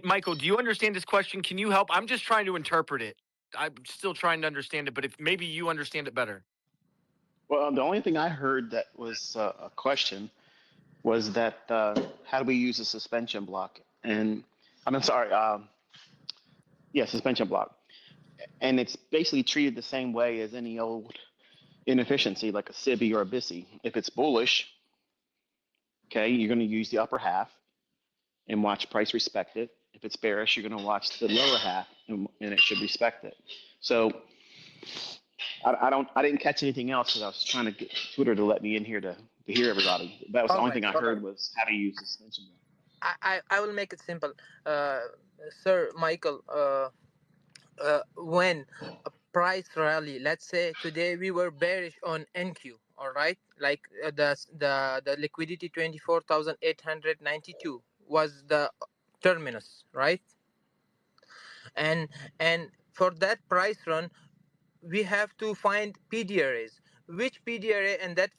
Michael, do you understand this question? Can you help? I'm just trying to interpret it. I'm still trying to understand it, but if maybe you understand it better. Well, the only thing I heard that was a question was that how do we use a suspension block? And I'm sorry, yeah, suspension block. And it's basically treated the same way as any old inefficiency, like a SIBI or a BISI. If it's bullish, okay, you're going to use the upper half and watch price respect it. If it's bearish, you're going to watch the lower half and it should respect it. So I didn't catch anything else because I was trying to get Twitter to let me in here to hear everybody. That was the All only right, thing I all right. heard was how to use the suspension block. I will make it simple. Sir Michael, when a price rally, let's say today we were bearish on NQ, all right, like the liquidity 24,892 was the terminus, right? And for that price run we have to find PDRAs, which PDRA, and that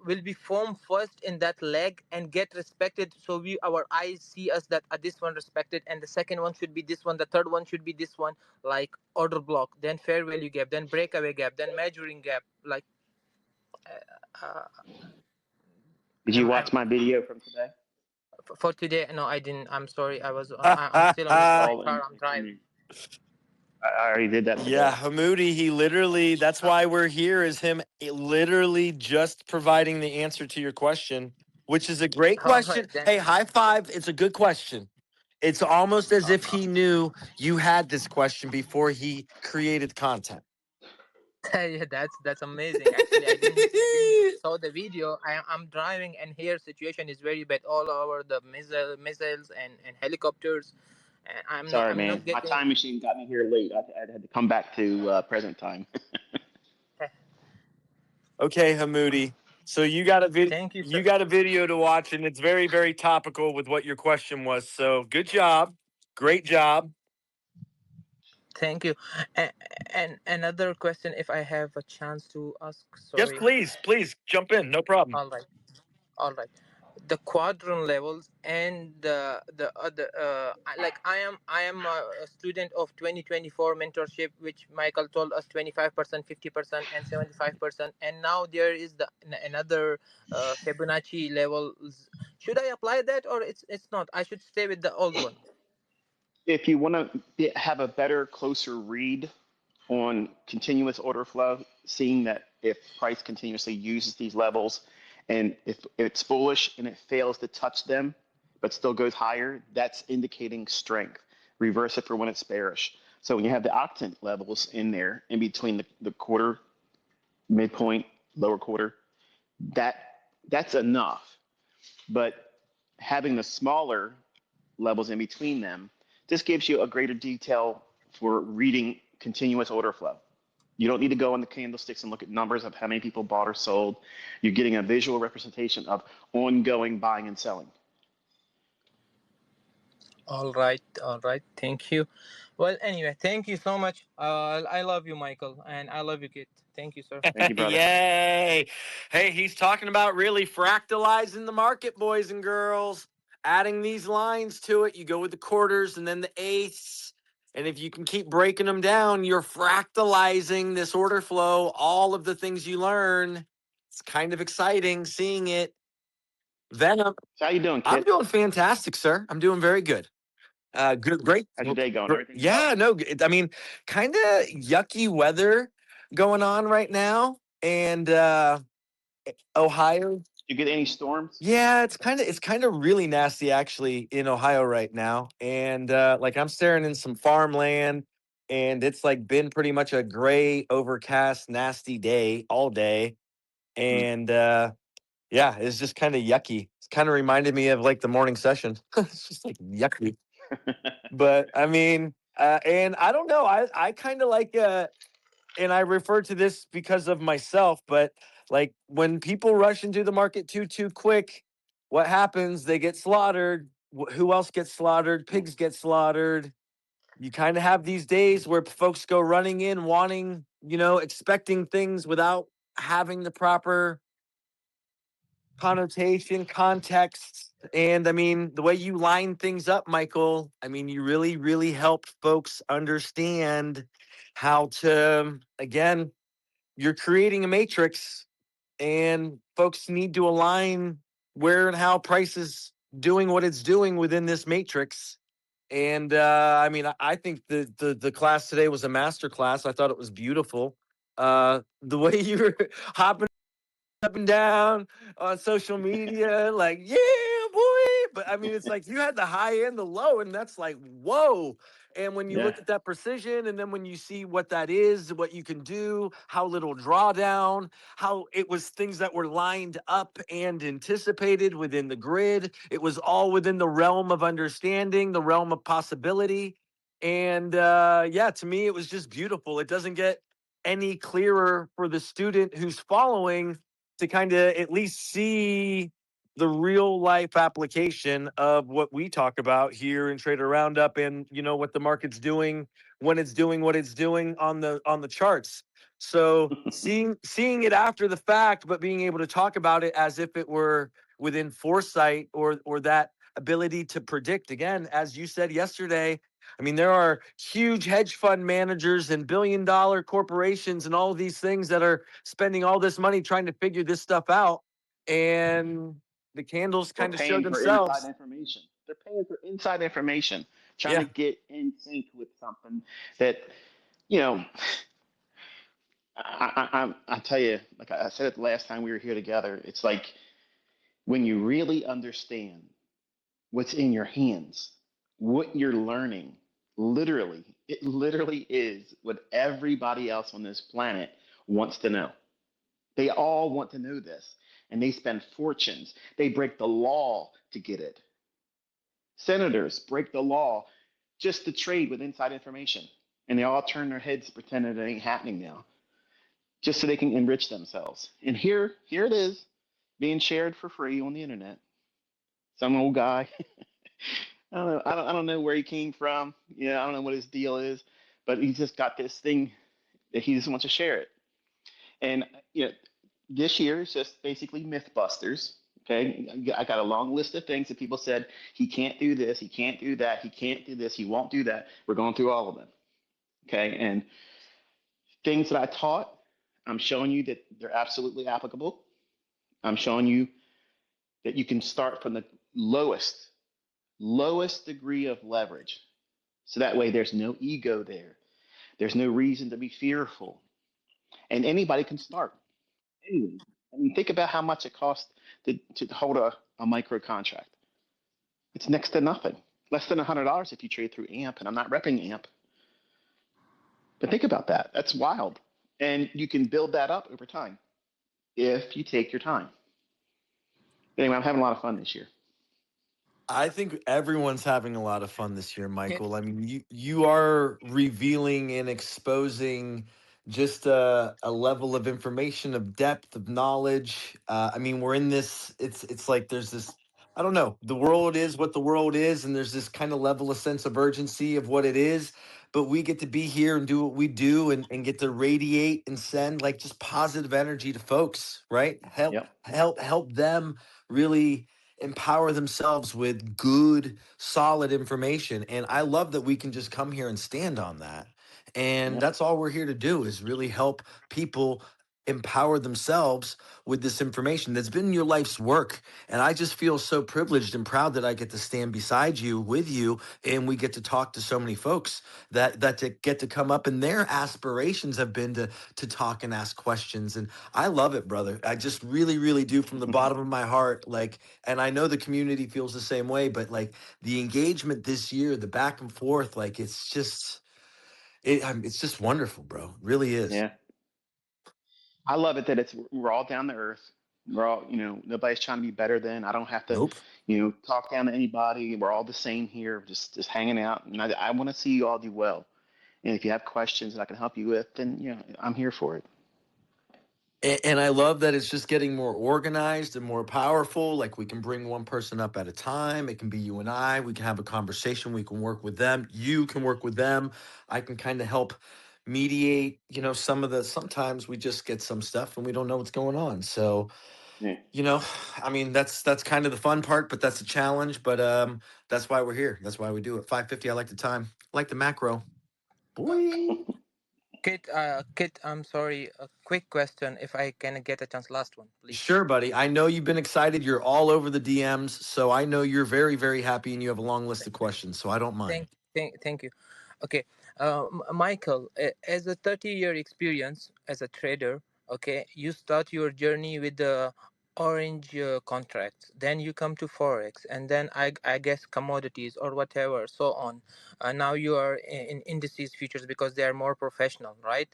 will be formed first in that leg and get respected, so we our eyes see us that this one respected, and the second one should be this one, the third one should be this one, like order block, then fair value gap, then breakaway gap, then measuring gap, like uh, Did you I'm watch my video from today? for today. No, I didn't. I'm sorry. I'm still on my All car. I'm driving. I already did that Yeah, today. Hamoudi, he literally, that's why we're here, is him literally just providing the answer to your question, which is a great All question. right then. Hey, high five. It's a good question. It's almost as if he knew you had this question before he created content. Yeah, that's amazing. Actually, I didn't saw the video. I'm driving, and here situation is very bad all over the missiles and helicopters. And Sorry, I'm man. not My getting. time machine got me here late. I had to come back to present time. Okay, Hamoudi. So you got Thank you, you sir. got a video to watch, and it's very, very topical with what your question was. So good job. Great job. Thank you. And another question, if I have a chance to ask. Yes, Sorry. please jump in. No problem. All right. All right. The quadrant levels and the other like I am a student of 2024 mentorship, which Michael told us 25%, 50%, and 75%, and now there is the another Fibonacci levels. Should I apply that, or it's not? I should stay with the old one. If you want to have a better, closer read on continuous order flow, seeing that if price continuously uses these levels and if it's bullish and it fails to touch them but still goes higher, that's indicating strength. Reverse it for when it's bearish. So when you have the octant levels in there in between the quarter, midpoint, lower quarter, that that's enough. But having the smaller levels in between them just gives you a greater detail for reading continuous order flow. You don't need to go on the candlesticks and look at numbers of how many people bought or sold. You're getting a visual representation of ongoing buying and selling. All right, all right. Thank you. Well, anyway, thank you so much. I love you, Michael, and I love you, Kitt. Thank you, sir. Thank you, brother. Yay. Hey, he's talking about really fractalizing the market, boys and girls. Adding these lines to it. You go with the quarters and then the eighths. And if you can keep breaking them down, you're fractalizing this order flow, all of the things you learn. It's kind of exciting seeing it. Venom. So how you doing, I'm Kitt? doing fantastic, sir. I'm doing very good. Good, great. How's your day going? Everything well? Yeah, no, I mean, kind of yucky weather going on right now, and Ohio. You get any storms? Yeah, it's kind of really nasty actually in Ohio right now, and like I'm staring in some farmland, and it's like been pretty much a gray, overcast, nasty day all day, and yeah, it's just kind of yucky. It's kind of reminded me of like the morning session. It's just like yucky. But I mean, and I don't know. I kind of like, and I refer to this because of myself. But like when people rush into the market too quick, what happens? They get slaughtered. Who else gets slaughtered? Pigs get slaughtered. You kind of have these days where folks go running in, wanting, expecting things without having the proper connotation, context, and I mean the way you line things up, Michael. I mean, you really, really helped folks understand how to. Again, you're creating a matrix, and folks need to align where and how price is doing what it's doing within this matrix. And I mean, I think the class today was a master class. I thought it was beautiful. The way you were hopping up and down on social media, like, yeah, boy. But I mean, it's like you had the high and the low, and that's like, whoa. And when you Yeah. look at that precision, and then when you see what that is, what you can do, how little drawdown, how it was things that were lined up and anticipated within the grid, it was all within the realm of understanding, the realm of possibility. And yeah, to me, it was just beautiful. It doesn't get any clearer for the student who's following to kind of at least see the real life application of what we talk about here in Trader Roundup, and what the market's doing when it's doing what it's doing on the charts. So seeing it after the fact, but being able to talk about it as if it were within foresight, or that ability to predict, again, as you said yesterday. I mean, there are huge hedge fund managers and billion-dollar corporations and all of these things that are spending all this money trying to figure this stuff out. And the candles Or kind of show paying for inside themselves. information. They're paying for inside information, trying to Yeah. get in sync with something that, you know, I tell you, like I said it the last time we were here together, it's like when you really understand what's in your hands, what you're learning, literally, it literally is what everybody else on this planet wants to know. They all want to know this, and they spend fortunes. They break the law to get it. Senators break the law just to trade with inside information, and they all turn their heads pretending it ain't happening now, just so they can enrich themselves. And here it is, being shared for free on the internet. Some old guy. I don't know. I don't know where he came from. Yeah, I don't know what his deal is, but he's just got this thing that he just wants to share it. And this year is just basically MythBusters. Okay, I got a long list of things that people said he can't do this, he can't do that, he can't do this, he won't do that. We're going through all of them. Okay, and things that I taught, I'm showing you that they're absolutely applicable. I'm showing you that you can start from the lowest degree of leverage. So that way there's no ego there. There's no reason to be fearful. And anybody can start. Anyone. I mean, think about how much it costs to hold a micro contract. It's next to nothing. Less than $100 if you trade through AMP, and I'm not repping AMP. But think about that. That's wild. And you can build that up over time if you take your time. Anyway, I'm having a lot of fun this year. I think everyone's having a lot of fun this year, Michael. I mean, you are revealing and exposing just a level of information, of depth, of knowledge. I mean, we're in this. It's like there's this. I don't know. The world is what the world is, and there's this kind of level of sense of urgency of what it is. But we get to be here and do what we do, and get to radiate and send like just positive energy to folks, right? Yep. Help them really empower themselves with good, solid information. And I love that we can just come here and stand on that. And Yep. that's all we're here to do, is really help people empower themselves with this information that's been your life's work. And I just feel so privileged and proud that I get to stand beside you, with you, and we get to talk to so many folks that to get to come up, and their aspirations have been to talk and ask questions. And I love it, brother. I just really, really do, from the bottom of my heart. Like, and I know the community feels the same way, but like the engagement this year, the back and forth, like it's just wonderful, bro. It really is. Yeah. I love it that we're all down to earth. We're all, nobody's trying to be better than. I don't have to, Nope. talk down to anybody. We're all the same here, just hanging out. And I want to see you all do well. And if you have questions that I can help you with, then I'm here for it. And I love that it's just getting more organized and more powerful. Like, we can bring one person up at a time. It can be you and I. We can have a conversation. We can work with them. You can work with them. I can kind of help mediate, sometimes we just get some stuff and we don't know what's going on. So Yeah. You know, I mean, that's kind of the fun part, but that's a challenge. But that's why we're here. That's why we do it. 5:50. I like the time. I like the macro. Boy. Kit, I'm sorry. A quick question, if I can get a chance. Last one, please. Sure, buddy. I know you've been excited. You're all over the DMs, so I know you're very, very happy, and you have a long list of questions. So I don't mind. Thank you. Okay, Michael, as a 30-year experience as a trader, okay, you start your journey with the orange contracts, then you come to forex, and then I guess commodities or whatever, so on. Now you are in indices futures because they are more professional, right?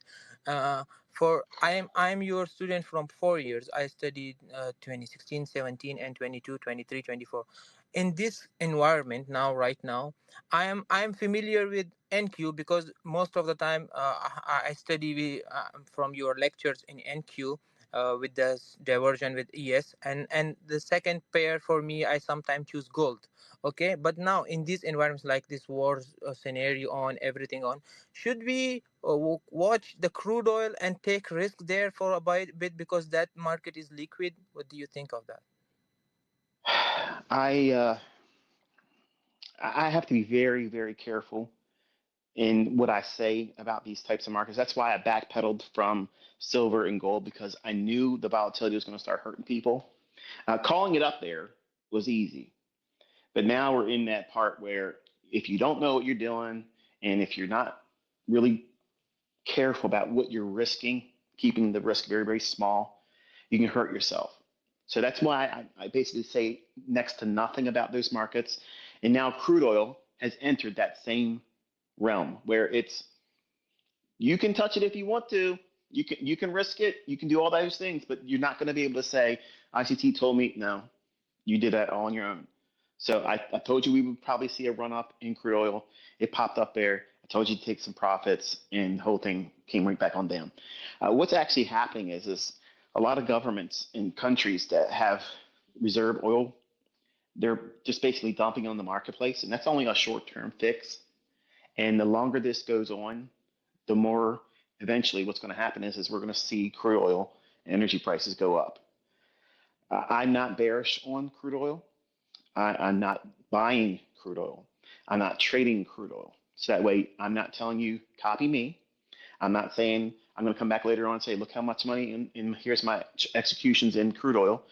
For I'm your student from 4 years. I studied 2016, 17, and 22, 23, 24. In this environment now, right now, I'm familiar with NQ because most of the time I study from your lectures in NQ with the diversion with ES, and the second pair for me I sometimes choose gold. Okay, but now in these environments like this war scenario on everything on, should we watch the crude oil and take risk there for a bit because that market is liquid? What do you think of that? I I have to be very, very careful in what I say about these types of markets. That's why I backpedaled from silver and gold because I knew the volatility was going to start hurting people. Calling it up there was easy, but now we're in that part where if you don't know what you're doing and if you're not really careful about what you're risking, keeping the risk very, very small, you can hurt yourself. So that's why I basically say next to nothing about those markets. And now crude oil has entered that same realm where it's you can touch it if you want to. You can risk it. You can do all those things, but you're not going to be able to say ICT told me no. You did that all on your own. So I told you we would probably see a run up in crude oil. It popped up there. I told you to take some profits, and the whole thing came right back on down. What's actually happening is a lot of governments in countries that have reserve oil, they're just basically dumping on the marketplace, and that's only a short-term fix. And the longer this goes on, the more eventually what's going to happen is we're going to see crude oil and energy prices go up. I'm not bearish on crude oil. I'm not buying crude oil. I'm not trading crude oil. So that way, I'm not telling you, copy me. I'm not saying I'm going to come back later on and say, look how much money, and here's my executions in crude oil.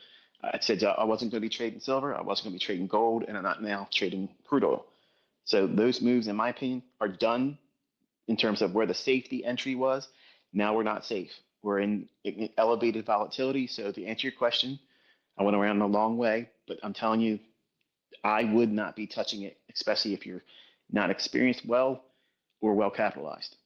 I said I wasn't going to be trading silver. I wasn't going to be trading gold, and I'm not now trading crude oil. So those moves, in my opinion, are done in terms of where the safety entry was. Now we're not safe. We're in elevated volatility. So to answer your question, I went around a long way, but I'm telling you, I would not be touching it, especially if you're not experienced well or well capitalized.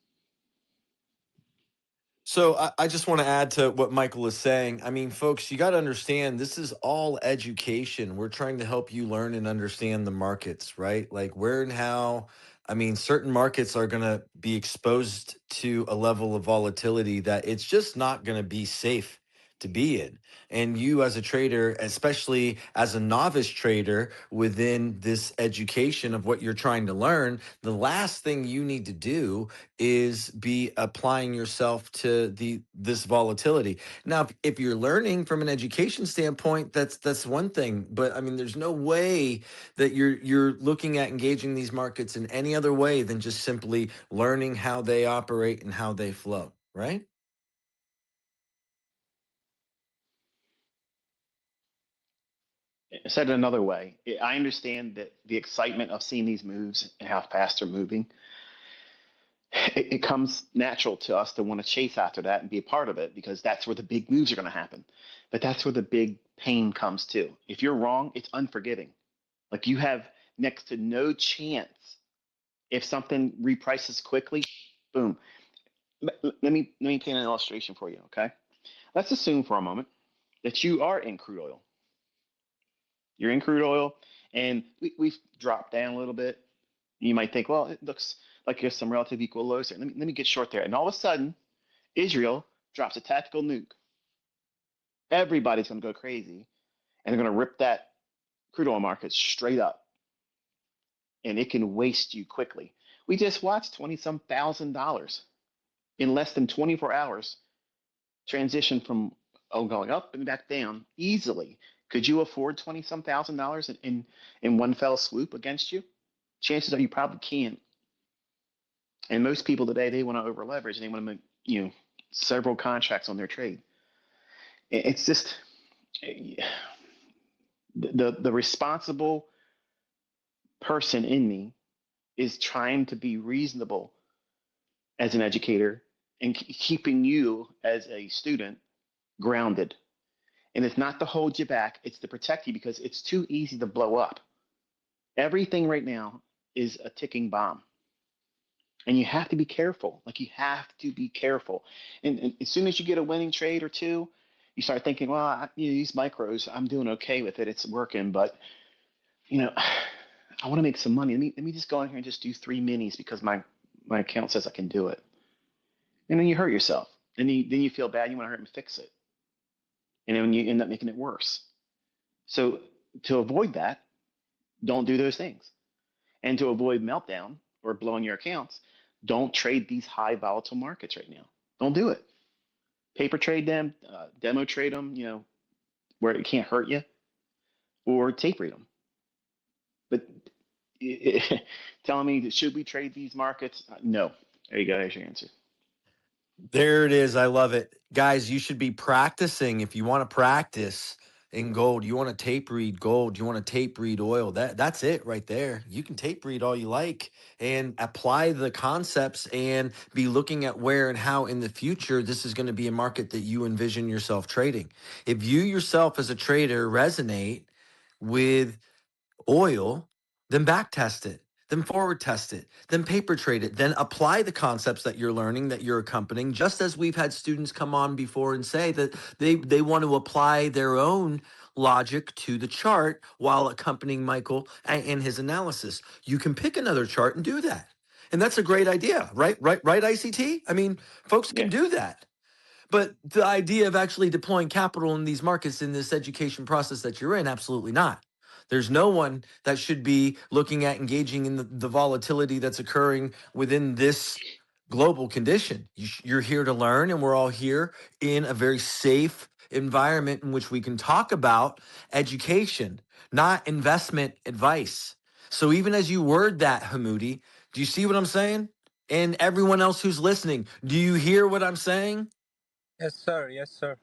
So I just want to add to what Michael is saying. I mean, folks, you got to understand this is all education. We're trying to help you learn and understand the markets, right? Like where and how. I mean, certain markets are going to be exposed to a level of volatility that it's just not going to be safe to be in. And you, as a trader, especially as a novice trader within this education of what you're trying to learn, the last thing you need to do is be applying yourself to this volatility. Now, if you're learning from an education standpoint, that's one thing. But I mean, there's no way that you're looking at engaging these markets in any other way than just simply learning how they operate and how they flow, right? Said another way, I understand that the excitement of seeing these moves and how fast they're moving, it comes natural to us to want to chase after that and be a part of it because that's where the big moves are going to happen. But that's where the big pain comes too. If you're wrong, it's unforgiving. Like you have next to no chance if something reprices quickly, boom. Let me paint an illustration for you, okay? Let's assume for a moment that you are in crude oil. You're in crude oil, and we've dropped down a little bit. You might think, well, it looks like there's some relative equal lows there. Let me get short there. And all of a sudden, Israel drops a tactical nuke. Everybody's going to go crazy, and they're going to rip that crude oil market straight up, and it can waste you quickly. We just watched 20 some $1,000 in less than 24 hours transition from going up and back down easily. Could you afford 20 some $1,000 in one fell swoop against you? Chances are you probably can't. And most people today, they want to over leverage and they want to make, several contracts on their trade. It's just the responsible person in me is trying to be reasonable as an educator and keeping you as a student grounded. And it's not to hold you back, it's to protect you because it's too easy to blow up. Everything right now is a ticking bomb. And you have to be careful. Like you have to be careful. And as soon as you get a winning trade or two, you start thinking, well, these micros, I'm doing okay with it. It's working, but I want to make some money. Let me just go in here and just do 3 minis because my account says I can do it. And then you hurt yourself. And then you feel bad. You want to hurt and fix it. And then you end up making it worse. So to avoid that, don't do those things. And to avoid meltdown or blowing your accounts, don't trade these high volatile markets right now. Don't do it. Paper trade them, demo trade them, where it can't hurt you, or tape read them. But telling me, should we trade these markets? No. There you go. There's your answer. There it is. I love it. Guys, you should be practicing if you want to practice in gold. You want to tape read gold. You want to tape read oil. That's it right there. You can tape read all you like and apply the concepts and be looking at where and how in the future this is going to be a market that you envision yourself trading. If you yourself as a trader resonate with oil, then back test it, then forward test it, then paper trade it, then apply the concepts that you're learning, that you're accompanying, just as we've had students come on before and say that they want to apply their own logic to the chart while accompanying Michael in his analysis. You can pick another chart and do that. And that's a great idea, right? Right, ICT? I mean, folks can Yeah. do that. But the idea of actually deploying capital in these markets in this education process that you're in, absolutely not. There's no one that should be looking at engaging in the volatility that's occurring within this global condition. You're here to learn, and we're all here in a very safe environment in which we can talk about education, not investment advice. So even as you word that, Hamudi, do you see what I'm saying? And everyone else who's listening, do you hear what I'm saying? Yes, sir. Yes, sir.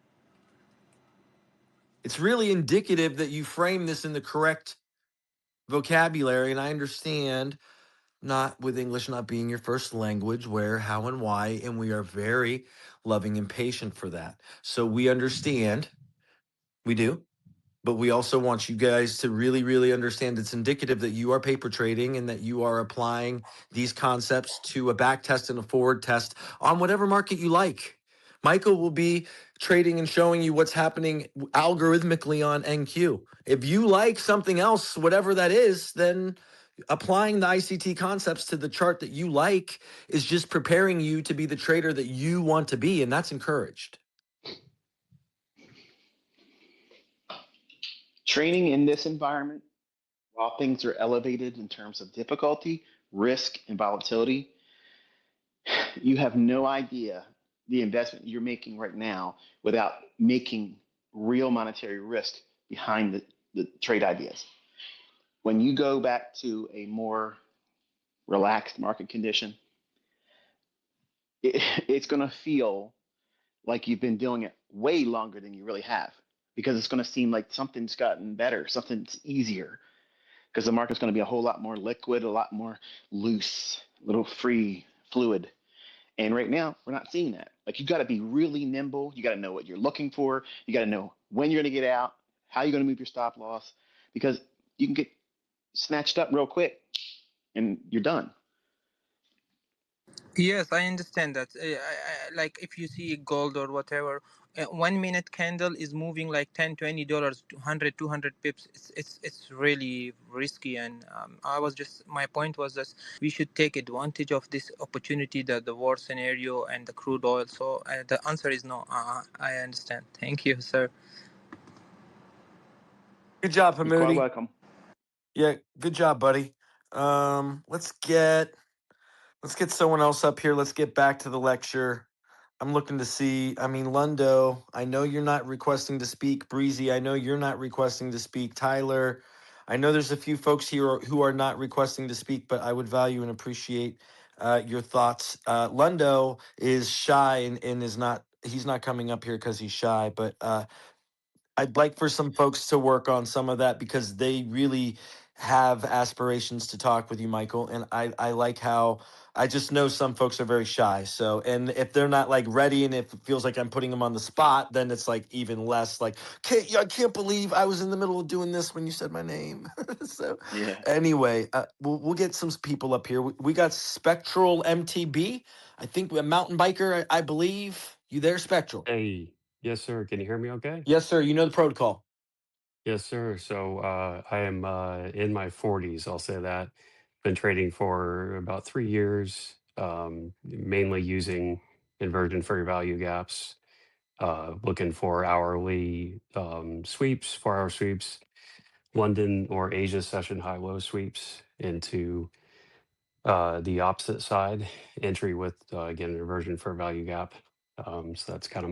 It's really indicative that you frame this in the correct vocabulary. And I understand, not with English not being your first language, where, how, and why. And we are very loving and patient for that. So we understand. We do. But we also want you guys to really, really understand it's indicative that you are paper trading and that you are applying these concepts to a back test and a forward test on whatever market you like. Michael will be trading and showing you what's happening algorithmically on NQ. If you like something else, whatever that is, then applying the ICT concepts to the chart that you like is just preparing you to be the trader that you want to be, and that's encouraged. Training in this environment, while things are elevated in terms of difficulty, risk, and volatility, you have no idea the investment you're making right now without making real monetary risk behind the trade ideas. When you go back to a more relaxed market condition, it's going to feel like you've been doing it way longer than you really have because it's going to seem like something's gotten better, something's easier because the market's going to be a whole lot more liquid, a lot more loose, a little free, fluid. And right now, we're not seeing that. Like you got to be really nimble. You got to know what you're looking for. You got to know when you're going to get out, how you're going to move your stop loss, because you can get snatched up real quick and you're done. Yes, I understand that. Like if you see gold or whatever, 1 minute candle is moving like $10, $20, 100, 200 pips. It's really risky. And I was just, my point was that we should take advantage of this opportunity, the war scenario and the crude oil. So the answer is no. I understand. Thank you, sir. Good job, You're quite Hamudi. welcome. Yeah, good job, buddy. Let's get someone else up here. Let's get back to the lecture. I'm looking to see. I mean, Lundo, I know you're not requesting to speak. Breezy, I know you're not requesting to speak. Tyler, I know there's a few folks here who are not requesting to speak, but I would value and appreciate your thoughts. Lundo is shy and is not. He's not coming up here because he's shy, but I'd like for some folks to work on some of that because they really have aspirations to talk with you, Michael. And I like how I just know some folks are very shy. So, and if they're not like ready and if it feels like I'm putting them on the spot, then it's like even less like, I can't believe I was in the middle of doing this when you said my name. So, Yeah. anyway, we'll get some people up here. We got Spectral MTB. I think a mountain biker, I believe. You there, Spectral? Hey, yes, sir. Can you hear me okay? Yes, sir. You know the protocol. Yes, sir. So I am in my 40s, I'll say that. Been trading for about 3 years, mainly using inversion fair value gaps, looking for hourly sweeps, 4-hour sweeps, London or Asia session high-low sweeps into the opposite side, entry with, again, an inversion fair value gap. So that's kind of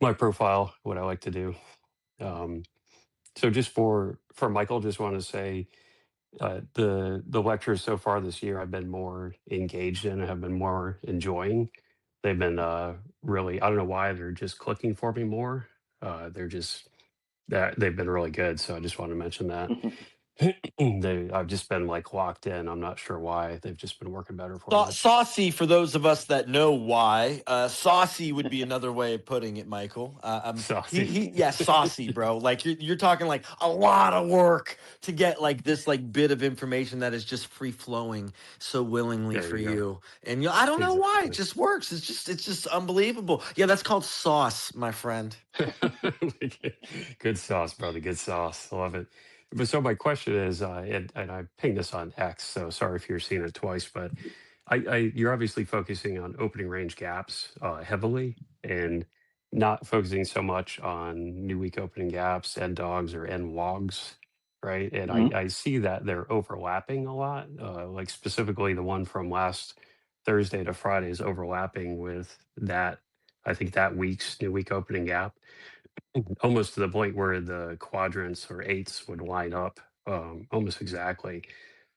my profile, what I like to do. So just for Michael, just want to say the lectures so far this year I've been more engaged in, have been more enjoying. They've been really, I don't know why, they're just clicking for me more. They're just that they've been really good. So I just want to mention that. I've just been like locked in. I'm not sure why. They've just been working better for me. Saucy, for those of us that know why. Saucy would be another way of putting it, Michael. Saucy. Yeah, saucy, bro. Like you're talking like a lot of work to get like this like bit of information that is just free flowing so willingly There for you go. you. And I don't know why it Exactly. just works. It's just unbelievable. Yeah, that's called sauce, my friend. Good sauce, brother. Good sauce. Love it. But so my question is, and I pinged this on X, so sorry if you're seeing it twice, but you're obviously focusing on opening range gaps heavily and not focusing so much on new week opening gaps, end dogs or end wogs, right? And Mhm. I see that they're overlapping a lot, like specifically the one from last Thursday to Friday is overlapping with that, I think that week's new week opening gap almost to the point where the quadrants or eights would line up almost exactly.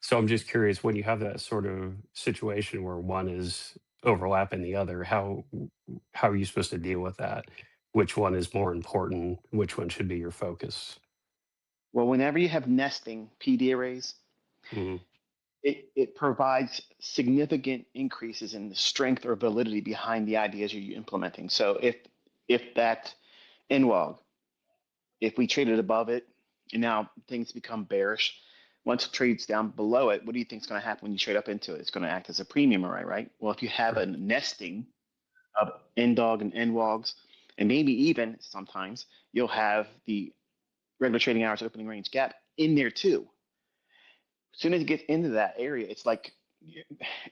So I'm just curious when you have that sort of situation where one is overlapping the other, how are you supposed to deal with that? Which one is more important? Which one should be your focus? Well, whenever you have nesting PD arrays, Mhm. it provides significant increases in the strength or validity behind the ideas you're implementing. So if that NWOG, if we traded above it and now things become bearish, once it trades down below it, what do you think is going to happen when you trade up into it? It's going to act as a premium array, right? Well, if you have a Correct. nesting of NDOG and NWOGs, and maybe even sometimes you'll have the regular trading hours opening range gap in there too. As soon as it gets into that area, it's like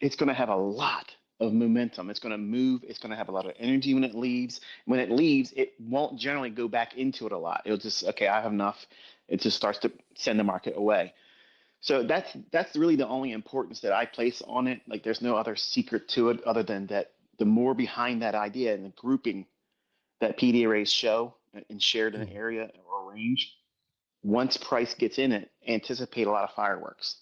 it's going to have a lot of momentum. It's going to move. It's going to have a lot of energy when it leaves. When it leaves, it won't generally go back into it a lot. It'll just, okay, I have enough. It just starts to send the market away. So that's really the only importance that I place on it. Like there's no other secret to it other than that the more behind that idea and the grouping that PD arrays show and shared in an Mhm. area or range, once price gets in it, anticipate a lot of fireworks.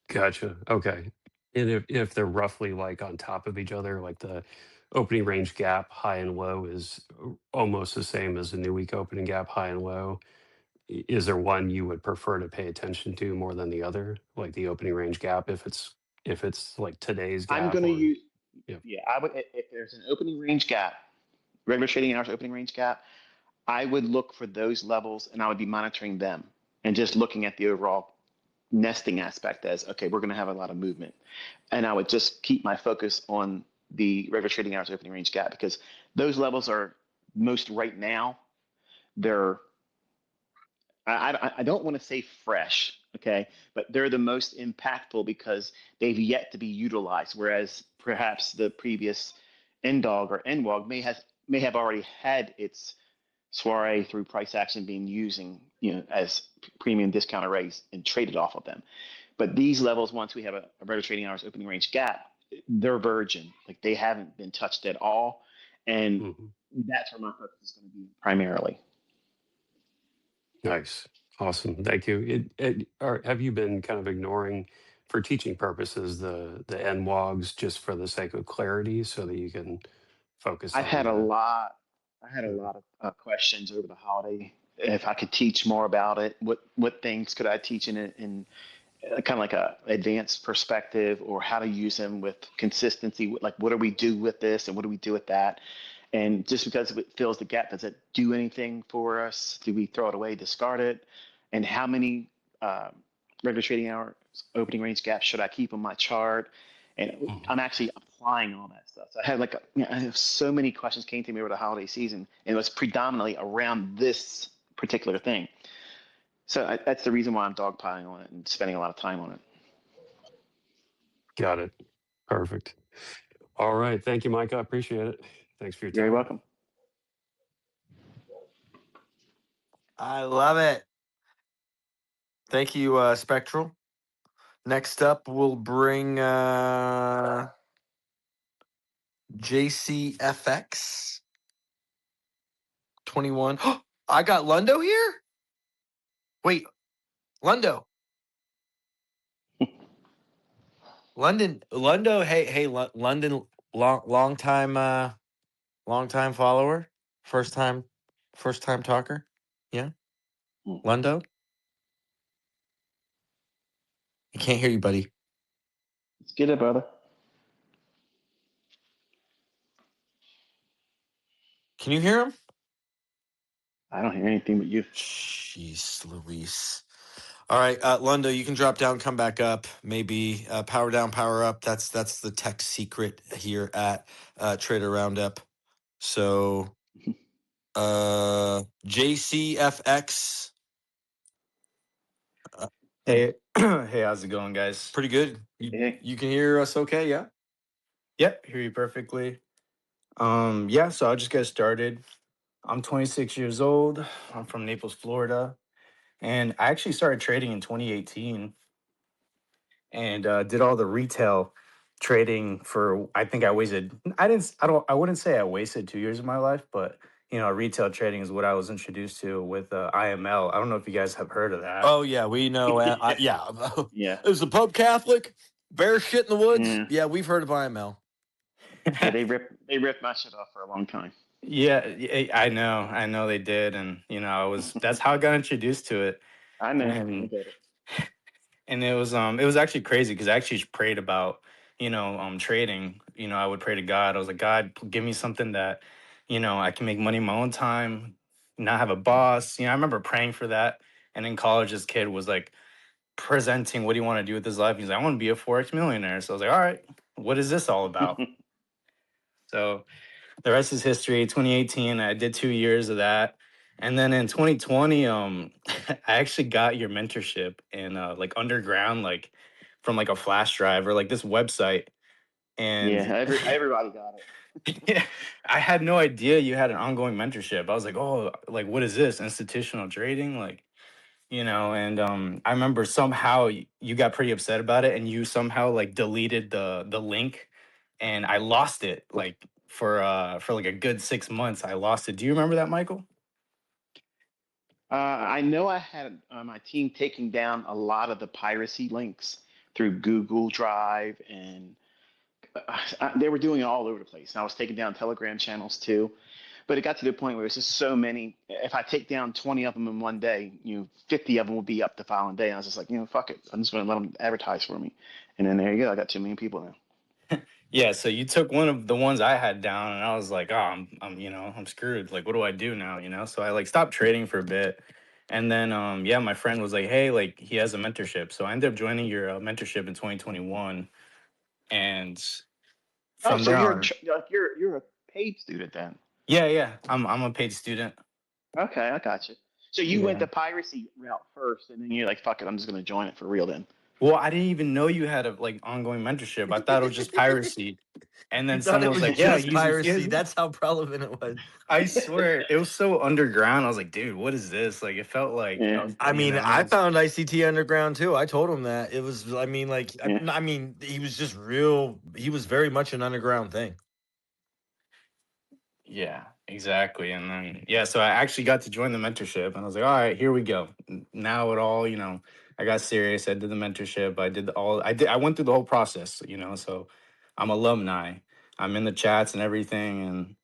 Gotcha. Okay. And if they're roughly like on top of each other, like the opening range gap high and low is almost the same as the new week opening gap high and low. Is there one you would prefer to pay attention to more than the other, like the opening range gap, if it's like today's I'm gap going to or use, yeah, yeah, I would, if there's an opening range gap, regular trading hours opening range gap, I would look for those levels and I would be monitoring them and just looking at the overall nesting aspect as, okay, we're going to have a lot of movement. And I would just keep my focus on the regular trading hours opening range gap because those levels are most right now, they're I don't want to say fresh, okay, but they're the most impactful because they've yet to be utilized. Whereas perhaps the previous NDOG or NWOG may have already had its soiree through price action being using as premium discount arrays and traded off of them. But these levels, once we have a regular trading hours opening range gap, they're virgin, like they haven't been touched at all, and Hmm. that's where my focus is going to be primarily. Nice. Awesome. Thank you. Have you been kind of ignoring, for teaching purposes, the NWOGs just for the sake of clarity so that you can focus I on had a the. lot. I had a Mhm. lot of questions over the holiday. If I could teach more about it, what things could I teach in it in kind of like a advanced perspective, or how to use them with consistency? Like, what do we do with this, and what do we do with that? And just because it fills the gap, does it do anything for us? Do we throw it away, discard it? And how many uh, regular trading hours opening range gaps should I keep on my chart? And Mhm. I'm actually applying all that stuff. So I had I have so many questions came to me over the holiday season, and it was predominantly around this particular thing. So that's the reason why I'm dogpiling on it and spending a lot of time on it. Got it. Perfect. All right. Thank you, Mike. I appreciate it. Thanks for your You're very time. welcome. I love it. Thank you, Spectral. Next up, we'll bring JCFX 21. I got Lundo here? Wait, Lundo. Lundo, hey, London, long time follower, first time talker. Yeah, Lundo. I can't hear you, buddy. Let's get it, brother. Can you hear him? I don't hear anything but you. Jeez, Luis. All right, Lundo, you can drop down, come back up, maybe power down, power up. That's the tech secret here at Trader Roundup. So, JCFX, Hey, hey, how's it going, guys? pretty good. Hey, You can hear us okay? Yeah. Yep, hear you perfectly. Yeah, so I'll just get started. I'm 26 years old. I'm from Naples, Florida, and I actually started trading in 2018 and did all the retail trading for. I think I wasted. I didn't. I don't. I wouldn't say I wasted 2 years of my life, but retail trading is what I was introduced to with IML. I don't know if you guys have heard of that. Oh yeah, we know. Yeah, yeah, is the Pope Catholic? Bear shit in the woods? yeah, Yeah, we've heard of IML. yeah. They ripped my shit off for a long time. Yeah, I know they did, and I was that's how I got introduced to it, I know. I and get it. it was actually crazy because I actually prayed about trading. I would pray to God. I was like, God, give me something that I can make money in my own time, not have a boss. I remember praying for that, and in college, this kid was like presenting, what do you want to do with his life? He's like, I want to be a forex millionaire. So I was like, all right, what is this all about? So the rest is history. 2018, I did 2 years of that. And then in 2020, I actually got your mentorship in like underground, like from like a flash drive or like this website. Yeah, And everybody got it. yeah, I had no idea you had an ongoing mentorship. I was like, oh, like what is this? Institutional trading? Like, and I remember somehow you got pretty upset about it and you somehow like deleted the link and I lost it like for like a good 6 months. I lost it. Do you remember that, Michael? I know I had my team taking down a lot of the piracy links through Google Drive, and they were doing it all over the place. And I was taking down Telegram channels too. But it got to the point where it's just so many. If I take down 20 of them in one day, 50 of them will be up the following day. And I was just like, fuck it. I'm just going to let them advertise for me. And then there you go. I got 2 million people now. Yeah, so you took one of the ones I had down, and I was like, "Oh, I'm screwed. Like, what do I do now?" So I like stopped trading for a bit, and then, yeah, my friend was like, "Hey, like, he has a mentorship." So I ended up joining your mentorship in 2021, and Oh, from so there you're on, you're a paid student then. yeah, I'm a paid student. Okay, I got you. So you went Yeah. the piracy route first, and then you're like, fuck it, I'm just going to join it for real then. Well, I didn't even know you had a like ongoing mentorship. I thought it was just piracy. And You then thought someone it was was like, "Yeah, just using piracy. kids." That's how relevant it was. I swear, it was so underground. I was like, "Dude, what is this?" Like, it felt like I Yeah, was, I you mean, know. I found ICT underground too. I told him that it was. I mean, like, yeah. I mean, he was just real. He was very much an underground thing. Yeah, exactly. And then yeah, so I actually got to join the mentorship, and I was like, "All right, here we go." Now it all, I got serious. I did the mentorship. I did all. I did. I went through the whole process. So I'm alumni. I'm in the chats and everything,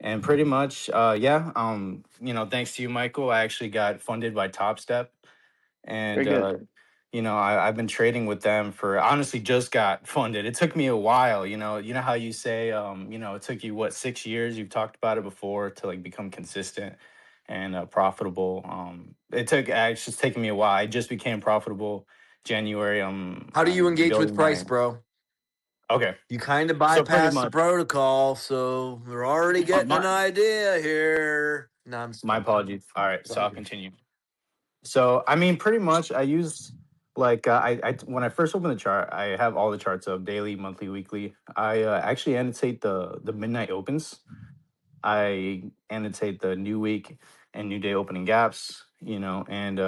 and pretty much, yeah. Thanks to you, Michael, I actually got funded by Top Step, Very and good. I've been trading with them for honestly just got funded. It took me a while. You know how you say, it took you what 6 years. You've talked about it before to like become consistent and profitable. It's just taken me a while. I just became profitable January. How do you I'm engage with building price, my bro? okay. You kind of So pretty bypass the much, protocol, so we're already getting an my idea here. No, I'm just my kidding. apologies. All right, It's so all I'll good. continue. So I mean, pretty much, I use like I when I first open the chart, I have all the charts up daily, monthly, weekly. I actually annotate the midnight opens. I annotate the new week and new day opening gaps. And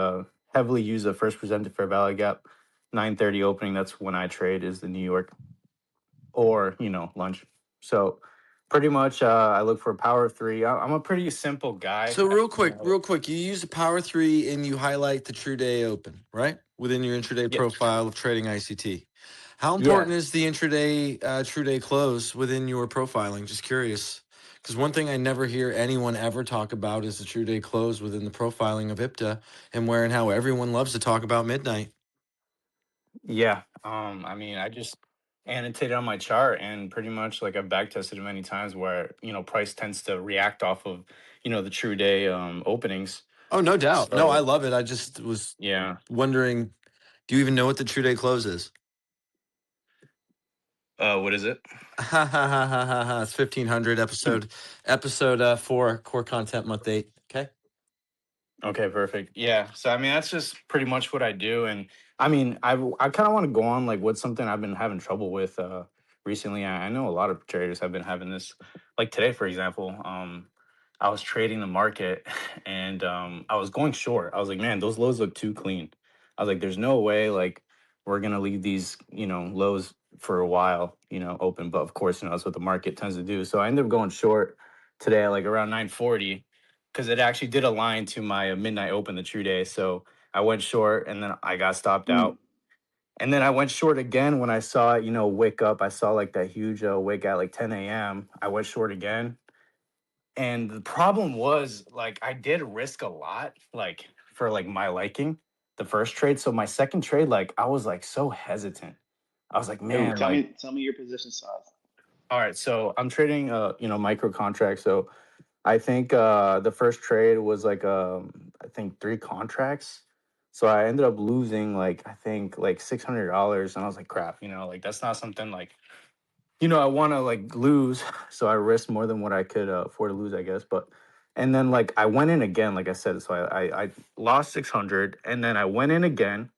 heavily use the first presented fair value gap, 9:30 opening. That's when I trade is the New York or lunch. So pretty much, I look for a power of three. I'm a pretty simple guy. So You know, real quick, you use the power three and you highlight the true day open, right? Within your intraday yeah, profile of trading ICT. How yeah. important is the intraday true day close within your profiling? Just curious. Because one thing I never hear anyone ever talk about is the true day close within the profiling of IPTA and where and how everyone loves to talk about midnight. Yeah. I mean, I just annotated on my chart and pretty much like I've back tested it many times where, price tends to react off of, the true day openings. Oh, no doubt. No, I So love it. I just was yeah. wondering, do you even know what the true day close is? What is it? Ha ha ha ha ha ha. It's 1500 episode 4 core content month 8. Okay. Okay, perfect. Yeah. So I mean, that's just pretty much what I do. And I mean, I kind of want to go on like what's something I've been having trouble with recently. I know a lot of traders have been having this. Like today, for example, I was trading the market and I was going short. I was like, man, those lows look too clean. I was like, there's no way like we're gonna leave these lows for a while open. But of course, that's what the market tends to do. So I ended up going short today, like around 9:40 because it actually did align to my midnight open the true day. So I went short and then I got stopped Mm. out. And then I went short again when I saw it, wick up. I saw like that huge wick at like 10 a.m. I went short again. And the problem was like I did risk a lot, like for like my liking, the first trade. So my second trade, like I was like so hesitant. I was like, And man, tell like, me, tell me your position size. all right, so I'm trading micro contracts. So I think the first trade was like I think 3 contracts. So I ended up losing like I think like $600, and I was like, crap, like that's not something like I want to like lose. So I risked more than what I could afford to lose, I guess. But and then like I went in again, like I said, so I lost 600, and then I went in again,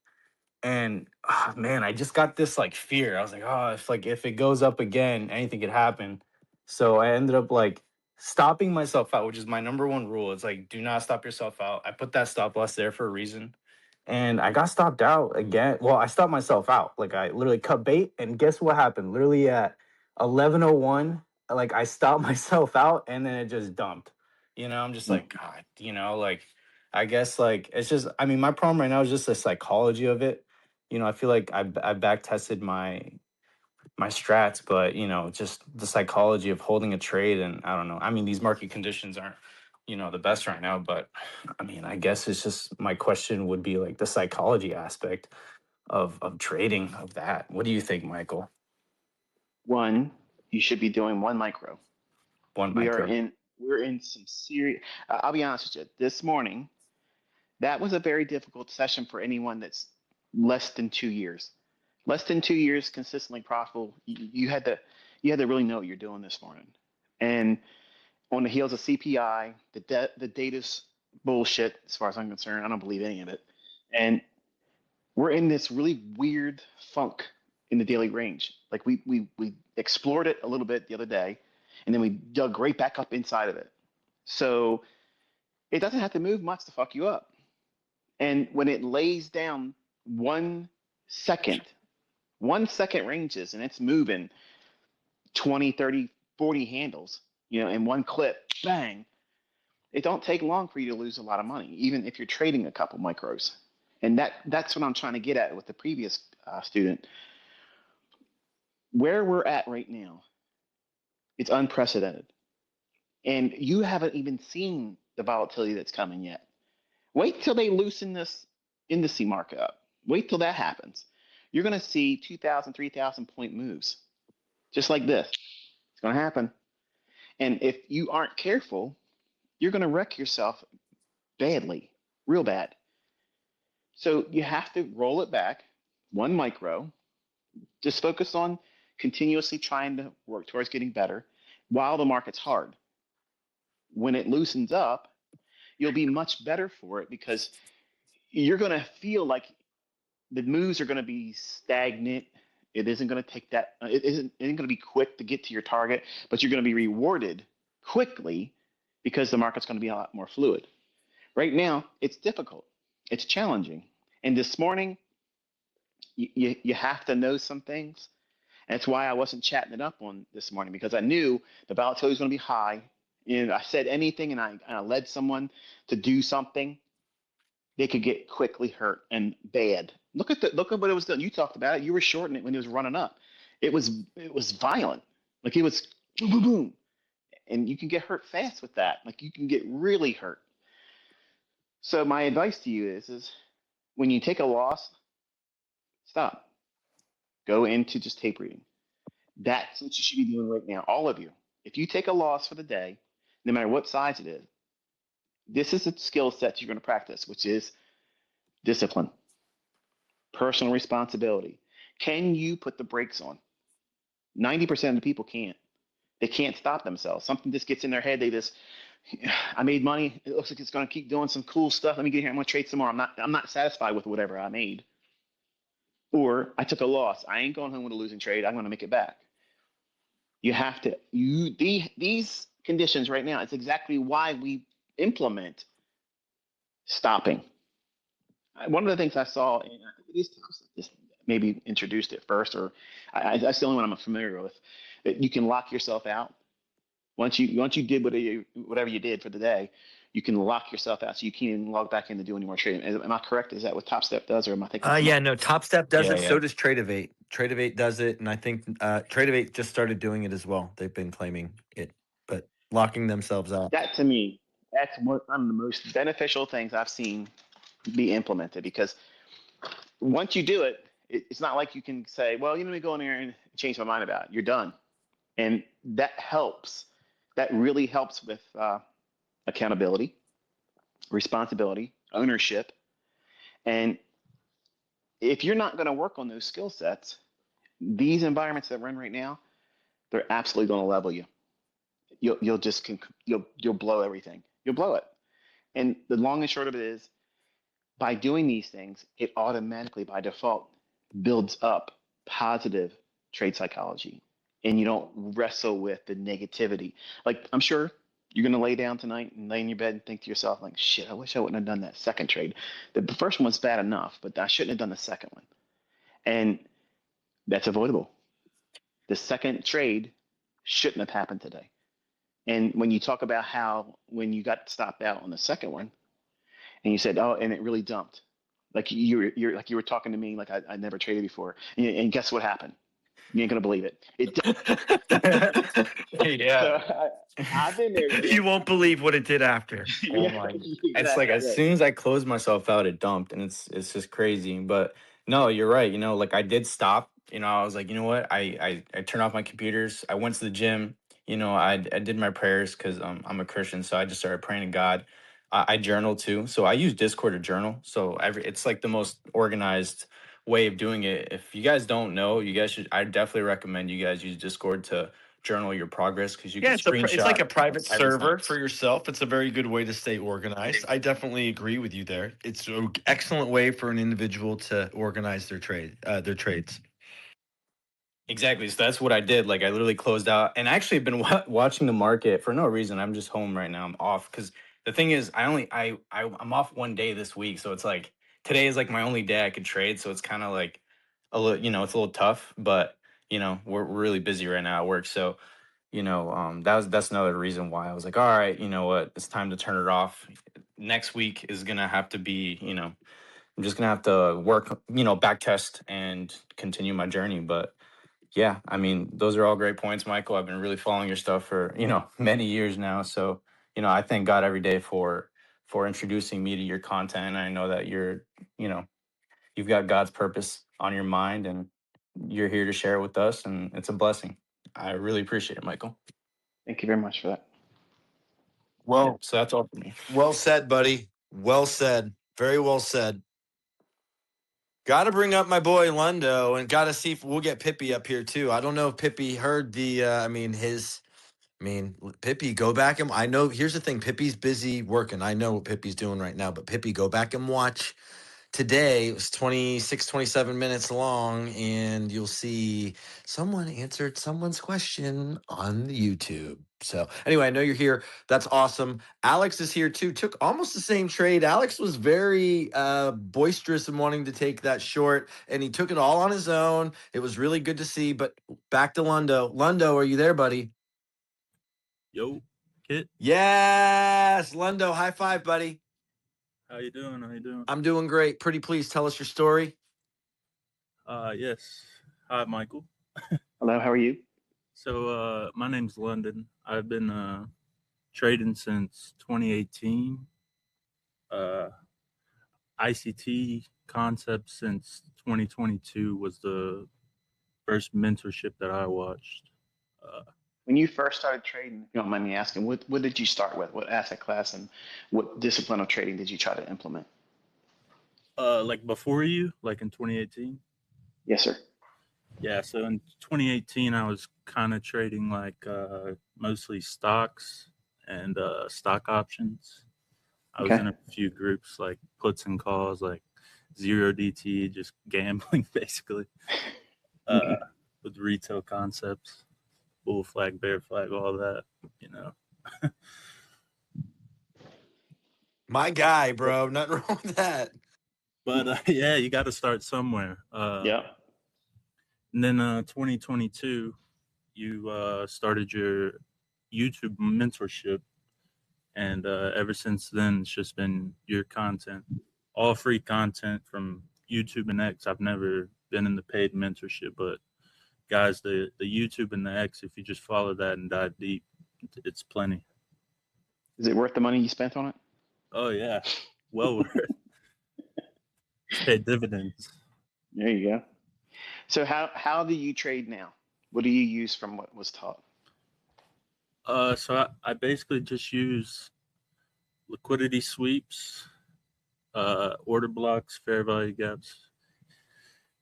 and man, I just got this like fear. I was like, oh, if it goes up again, anything could happen. So I ended up like stopping myself out, which is my number one rule. It's like do not stop yourself out. I put that stop loss there for a reason. And I got stopped out again. Well, I stopped myself out. Like I literally cut bait, and guess what happened? Literally at 11:01, like I stopped myself out, and then it just dumped. I'm just Mm. like God. Like I guess like it's just. I mean, my problem right now is just the psychology of it. I feel like I back tested my strats, but just the psychology of holding a trade, and I don't know. I mean, these market conditions aren't the best right now, but I mean, I guess it's just my question would be like the psychology aspect of trading of that. What do you think, Michael? One, you should be doing one micro. One We are micro. in we're in some serious. I'll be honest with you. This morning, that was a very difficult session for anyone that's less than 2 years. Less than 2 years consistently profitable. You had to really know what you're doing this morning. And on the heels of CPI, the data's bullshit as far as I'm concerned. I don't believe any of it. And we're in this really weird funk in the daily range. Like we explored it a little bit the other day, and then we dug right back up inside of it. So it doesn't have to move much to fuck you up. And when it lays down 1 second, 1 second ranges, and it's moving 20, 30, 40 handles, in one clip, bang, it don't take long for you to lose a lot of money, even if you're trading a couple micros. And that's what I'm trying to get at with the previous student. Where we're at right now, it's unprecedented. And you haven't even seen the volatility that's coming yet. Wait till they loosen this indice market up. Wait till that happens. You're going to see 2,000, 3,000 point moves, just like this. It's going to happen. And if you aren't careful, you're going to wreck yourself badly, real bad. So you have to roll it back, 1 micro, just focus on continuously trying to work towards getting better while the market's hard. When it loosens up, you'll be much better for it because you're going to feel like the moves are going to be stagnant. It isn't going to take that, it isn't going to be quick to get to your target, but you're going to be rewarded quickly because the market's going to be a lot more fluid. Right now, it's difficult. It's challenging. And this morning, you have to know some things. And that's why I wasn't chatting it up on this morning, because I knew the volatility was going to be high. And I said anything and I led someone to do something, they could get quickly hurt and bad. Look at what it was doing. You talked about it. You were shorting it when it was running up. It was violent. Like it was boom, boom, boom. And you can get hurt fast with that. Like you can get really hurt. So my advice to you is when you take a loss, stop. Go into just tape reading. That's what you should be doing right now, all of you. If you take a loss for the day, no matter what size it is, this is a skill set you're going to practice, which is discipline, personal responsibility. Can you put the brakes on? 90% of the people can't. They can't stop themselves. Something just gets in their head. They just, I made money. It looks like it's going to keep doing some cool stuff. Let me get here. I'm going to trade some more. I'm not satisfied with whatever I made. Or I took a loss. I ain't going home with a losing trade. I'm going to make it back. You have to, these conditions right now, it's exactly why we implement stopping. One of the things I saw, and I think it is just maybe introduced it first, or that's the only one I'm familiar with, that you can lock yourself out. Once you did whatever you did for the day, you can lock yourself out, so you can't even log back in to do any more trading. Am I correct? Is that what Top Step does, or am I thinking? Yeah, no, Top Step does Yeah, it. So yeah. does Tradeovate. Tradeovate does it, and I think Tradeovate just started doing it as well. They've been claiming it, but locking themselves out. That to me, that's one of the most beneficial things I've seen be implemented, because once you do it, it's not like you can say, well, let me go in there and change my mind about it. You're done. And that helps. That really helps with accountability, responsibility, ownership. And if you're not going to work on those skill sets, these environments that we're in right now, they're absolutely going to level you. You'll blow everything. You'll blow it. And the long and short of it is, by doing these things, it automatically, by default, builds up positive trade psychology, and you don't wrestle with the negativity. Like, I'm sure you're going to lay down tonight and lay in your bed and think to yourself, like, shit, I wish I wouldn't have done that second trade. The first one was bad enough, but I shouldn't have done the second one. And that's avoidable. The second trade shouldn't have happened today. And when you talk about how when you got stopped out on the second one, and you said, oh, and it really dumped, like you're like you were talking to me like I never traded before, and guess what happened? You ain't gonna believe it. It Yeah. so I've been there. You won't believe what it did after. Oh Yeah, my! It's like exactly as right. soon as I closed myself out, it dumped, and it's just crazy. But no, you're right. Like I did stop. I was like, you know what? I turned off my computers. I went to the gym. I did my prayers because I'm a Christian, so I just started praying to God. I journal too, so I use Discord to journal. So it's like the most organized way of doing it. If you guys don't know, you guys should. I definitely recommend you guys use Discord to journal your progress because you Yeah, can it's like screenshot a private everything. server for yourself. It's a very good way to stay organized. I definitely agree with you there. It's an excellent way for an individual to organize their trades. Exactly. So that's what I did. Like I literally closed out, and I actually have been watching the market for no reason. I'm just home right now. I'm off because the thing is, I'm off one day this week, so it's like today is like my only day I could trade. So it's kind of like a little, it's a little tough. But we're really busy right now at work. So that's another reason why I was like, all right, you know what, it's time to turn it off. Next week is gonna have to be, I'm just gonna have to work, back test and continue my journey. But yeah, I mean, those are all great points, Michael. I've been really following your stuff for, many years now. So, I thank God every day for introducing me to your content. And I know that you know, you've got God's purpose on your mind and you're here to share it with us. And it's a blessing. I really appreciate it, Michael. Thank you very much for that. Well, So that's all for me. well said, buddy. Well said. Very well said. Got to bring up my boy Lundo and got to see if we'll get Pippi up here too. I don't know if Pippi heard the, Pippi, go back and I know. Here's the thing: Pippi's busy working. I know what Pippi's doing right now, but Pippi, go back and watch today. It was 26, 27 minutes long, and you'll see someone answered someone's question on the YouTube. So anyway, I know you're here. That's awesome. Alex is here too. Took almost the same trade. Alex was very boisterous in wanting to take that short, and he took it all on his own. It was really good to see. But back to Lundo. Lundo, are you there, buddy? Yo, Kitt, Yes, Lundo. High five, buddy. how you doing? How you doing? I'm doing great. Pretty please tell us your story. Yes. Hi, Michael. Hello, how are you? So, my name's London. I've been trading since 2018. ICT concept since 2022 was the first mentorship that I watched. When you first started trading, if you don't mind me asking, what did you start with? What asset class and what discipline of trading did you try to implement? Like before you, like in 2018. Yes, sir. Yeah, so in 2018, I was kind of trading like mostly stocks and stock options. I was Okay. in a few groups like puts and calls, like zero DT, just gambling basically, with retail concepts, bull flag, bear flag, all that, you know. My guy, bro. Nothing wrong with that. But yeah, you got to start somewhere. Yeah. And then 2022, you started your YouTube mentorship. And ever since then, it's just been your content, all free content from YouTube and X. I've never been in the paid mentorship, but guys, the YouTube and the X, if you just follow that and dive deep, it's plenty. Is it worth the money you spent on it? Oh yeah, well worth it. It's paid dividends. There you go. So how do you trade now? What do you use from what was taught? So I basically just use liquidity sweeps, order blocks, fair value gaps,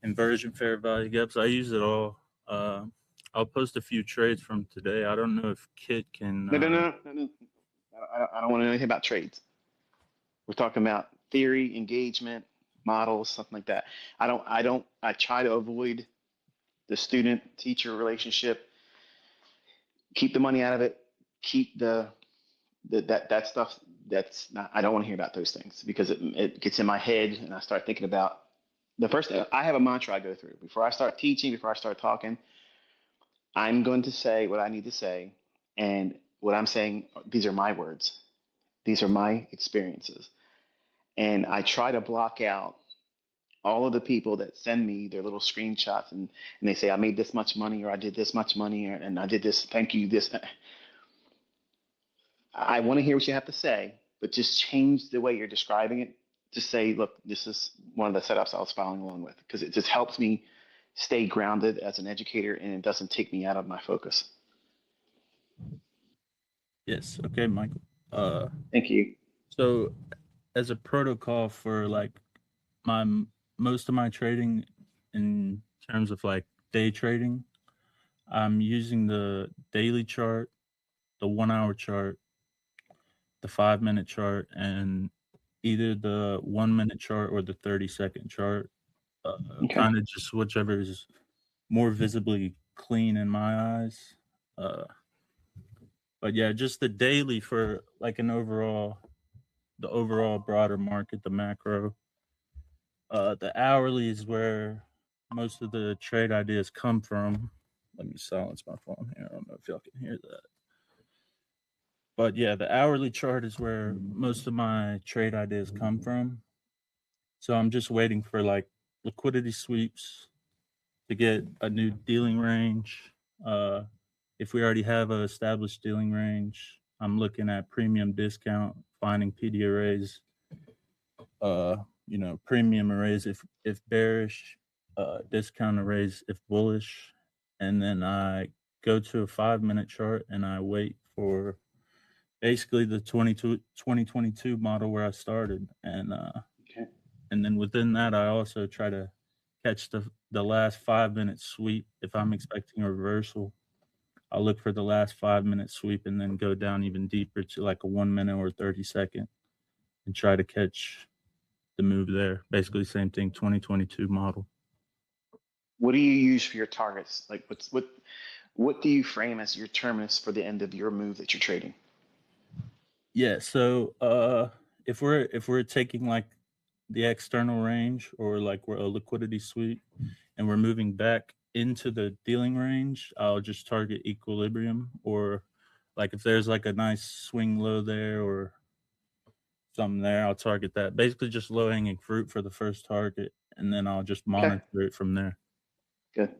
inversion fair value gaps. I use it all. I'll post a few trades from today. I don't know if Kitt can. No. I don't want to know anything about trades. We're talking about theory, engagement, models, something like that. I try to avoid the student teacher relationship. Keep the money out of it. Keep that stuff. That's not. I don't want to hear about those things because it gets in my head and I start thinking about the first. I have a mantra I go through before I start teaching. Before I start talking, I'm going to say what I need to say, and what I'm saying. These are my words. These are my experiences, and I try to block out all of the people that send me their little screenshots and they say I made this much money or I did this much money and I did this. Thank you. This. I want to hear what you have to say, but just change the way you're describing it. Just say, look, this is one of the setups I was following along with because it just helps me stay grounded as an educator and it doesn't take me out of my focus. Yes. Okay, Michael. Thank you. So, as a protocol for like my most of my trading in terms of like day trading, I'm using the daily chart, the 1 hour chart, the 5 minute chart, and either the 1 minute chart or the 30-second chart. Okay. Kind of just whichever is more visibly clean in my eyes. Uh, but yeah, just the daily for like the overall broader market, the macro. The hourly is where most of the trade ideas come from. Let me silence my phone here. I don't know if y'all can hear that. But yeah, the hourly chart is where most of my trade ideas come from. So I'm just waiting for like liquidity sweeps to get a new dealing range. If we already have an established dealing range, I'm looking at premium discount, finding PD arrays, premium arrays if bearish, discount arrays if bullish, and then I go to a 5 minute chart and I wait for basically the 2022 model where I started, Okay. and then within that I also try to catch the last 5 minute sweep. If I'm expecting a reversal, I'll look for the last 5 minute sweep and then go down even deeper to like a 1 minute or 30 second and try to catch the move there. Basically, same thing, 2022 model. What do you use for your targets? Like, what do you frame as your terminus for the end of your move that you're trading? Yeah. So if we're taking like the external range or like we're a liquidity sweep and we're moving back into the dealing range, I'll just target equilibrium, or like if there's like a nice swing low there or something there, I'll target that. Basically just low hanging fruit for the first target, and then I'll just Okay. monitor it from there. Good.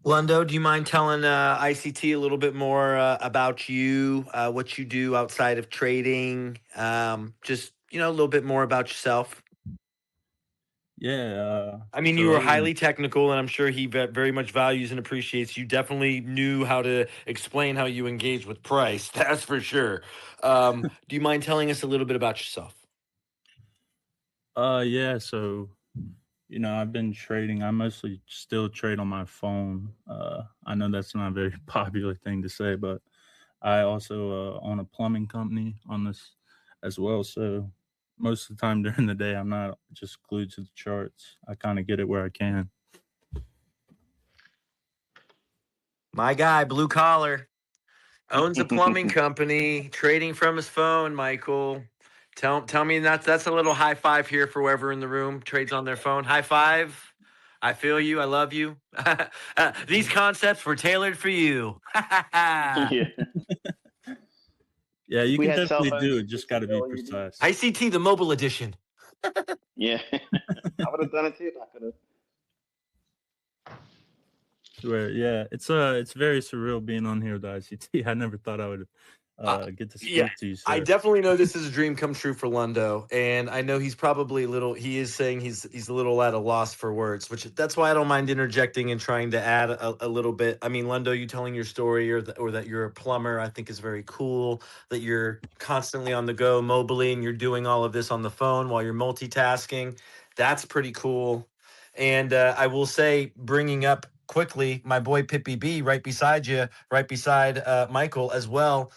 Lundo, do you mind telling ICT a little bit more about you, what you do outside of trading? Just, a little bit more about yourself. Yeah. I mean, you So were other than highly technical, and I'm sure he very much values and appreciates. You definitely knew how to explain how you engage with price. That's for sure. Do you mind telling us a little bit about yourself? yeah, so I've been trading. I mostly still trade on my phone. I know that's not a very popular thing to say, but I also own a plumbing company on this as well. So most of the time during the day, I'm not just glued to the charts. I kind of get it where I can. My guy, blue collar, owns a plumbing company, trading from his phone. Michael, tell me that's a little high five here for whoever in the room trades on their phone. High five. I feel you. I love you. These concepts were tailored for you. Yeah. Yeah, If you we can had cell definitely do phones, it. Just this got would to be be all you do. precise. ICT, the mobile edition. Yeah. I would have done it too if I could have. Swear, yeah, it's very surreal being on here with the ICT. I never thought I would get to Yeah, speak to you, I sir. definitely know this is a dream come true for Lundo, and I know he's probably a little. He is saying he's a little at a loss for words, which that's why I don't mind interjecting and trying to add a little bit. I mean, Lundo, you telling your story or that you're a plumber, I think is very cool. That you're constantly on the go, mobily, and you're doing all of this on the phone while you're multitasking. That's pretty cool. And I will say, bringing up quickly, my boy Pippy B, right beside you, right beside Michael as well.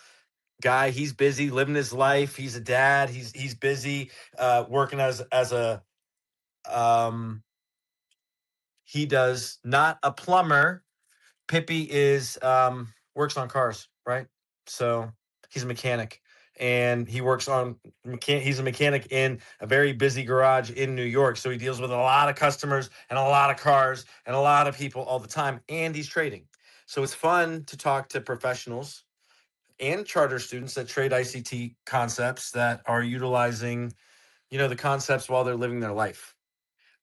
Guy, he's busy living his life. He's a dad. He's busy working as a he does not a plumber. Pippi is works on cars, right? So he's a mechanic, and he works on he's a mechanic in a very busy garage in New York. So he deals with a lot of customers and a lot of cars and a lot of people all the time, and he's trading. So it's fun to talk to professionals and charter students that trade ICT concepts that are utilizing, the concepts while they're living their life.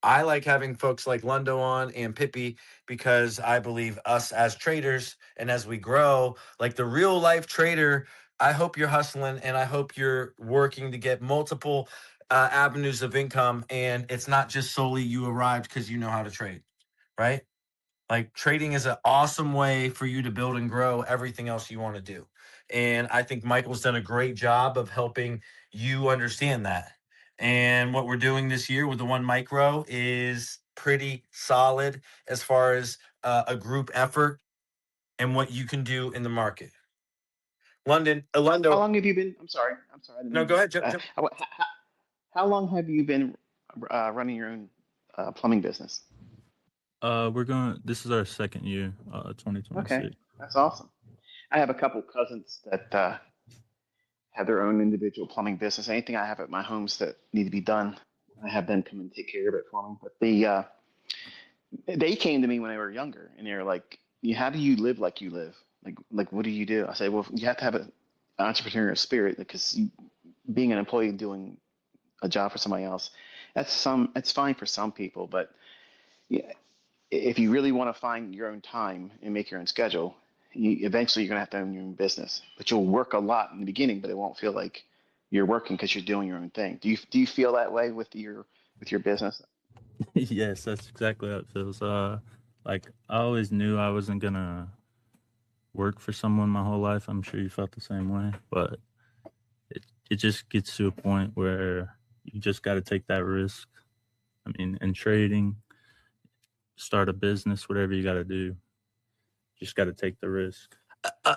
I like having folks like Lundo on and Pippi because I believe us as traders and as we grow, like the real life trader, I hope you're hustling and I hope you're working to get multiple avenues of income. And it's not just solely you arrived because you know how to trade, right? Like trading is an awesome way for you to build and grow everything else you want to do. And I think Michael's done a great job of helping you understand that. And what we're doing this year with the One Micro is pretty solid as far as a group effort and what you can do in the market. London, How Lundo. long have you been? I'm sorry. I didn't No, mean go to. ahead. Jump. How long have you been running your own plumbing business? This is our second year, Okay, 2026. that's awesome. I have a couple cousins that have their own individual plumbing business. Anything I have at my homes that need to be done, I have them come and take care of it for me. But they came to me when they were younger, and they were like, "How do you live like you live? Like what do you do?" I say, "Well, you have to have an entrepreneurial spirit because being an employee doing a job for somebody else, it's fine for some people, but yeah, if you really want to find your own time and make your own schedule, eventually you're gonna have to own your own business. But you'll work a lot in the beginning, but it won't feel like you're working because you're doing your own thing. Do you feel that way with your business?" Yes, that's exactly how it feels. Like I always knew I wasn't gonna work for someone my whole life. I'm sure you felt the same way, but it just gets to a point where you just got to take that risk. I mean, in trading, start a business, whatever you got to do, just got to take the risk.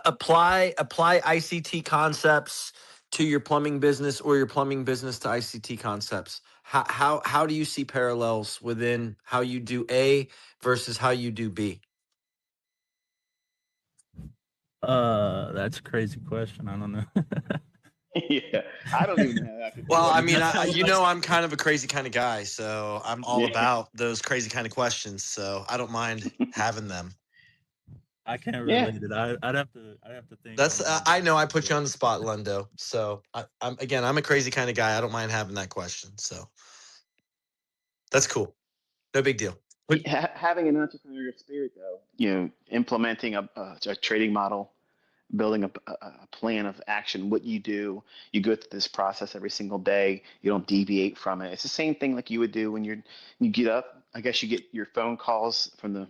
Apply ICT concepts to your plumbing business or your plumbing business to ICT concepts. How do you see parallels within how you do A versus how you do B? That's a crazy question. I don't know. Yeah, I don't even know how that could Well, be. I mean, That's how I'm kind of a crazy kind of guy, so I'm all Yeah, about those crazy kind of questions. So I don't mind having them. I can't yeah. relate it. I'd have to think That's on that. I know I put you on the spot, Lundo. So I'm a crazy kind of guy. I don't mind having that question. So that's cool. No big deal. Having an entrepreneurial spirit, though, implementing a trading model, building a plan of action, what you do, you go through this process every single day. You don't deviate from it. It's the same thing like you would do when you get up. I guess you get your phone calls from the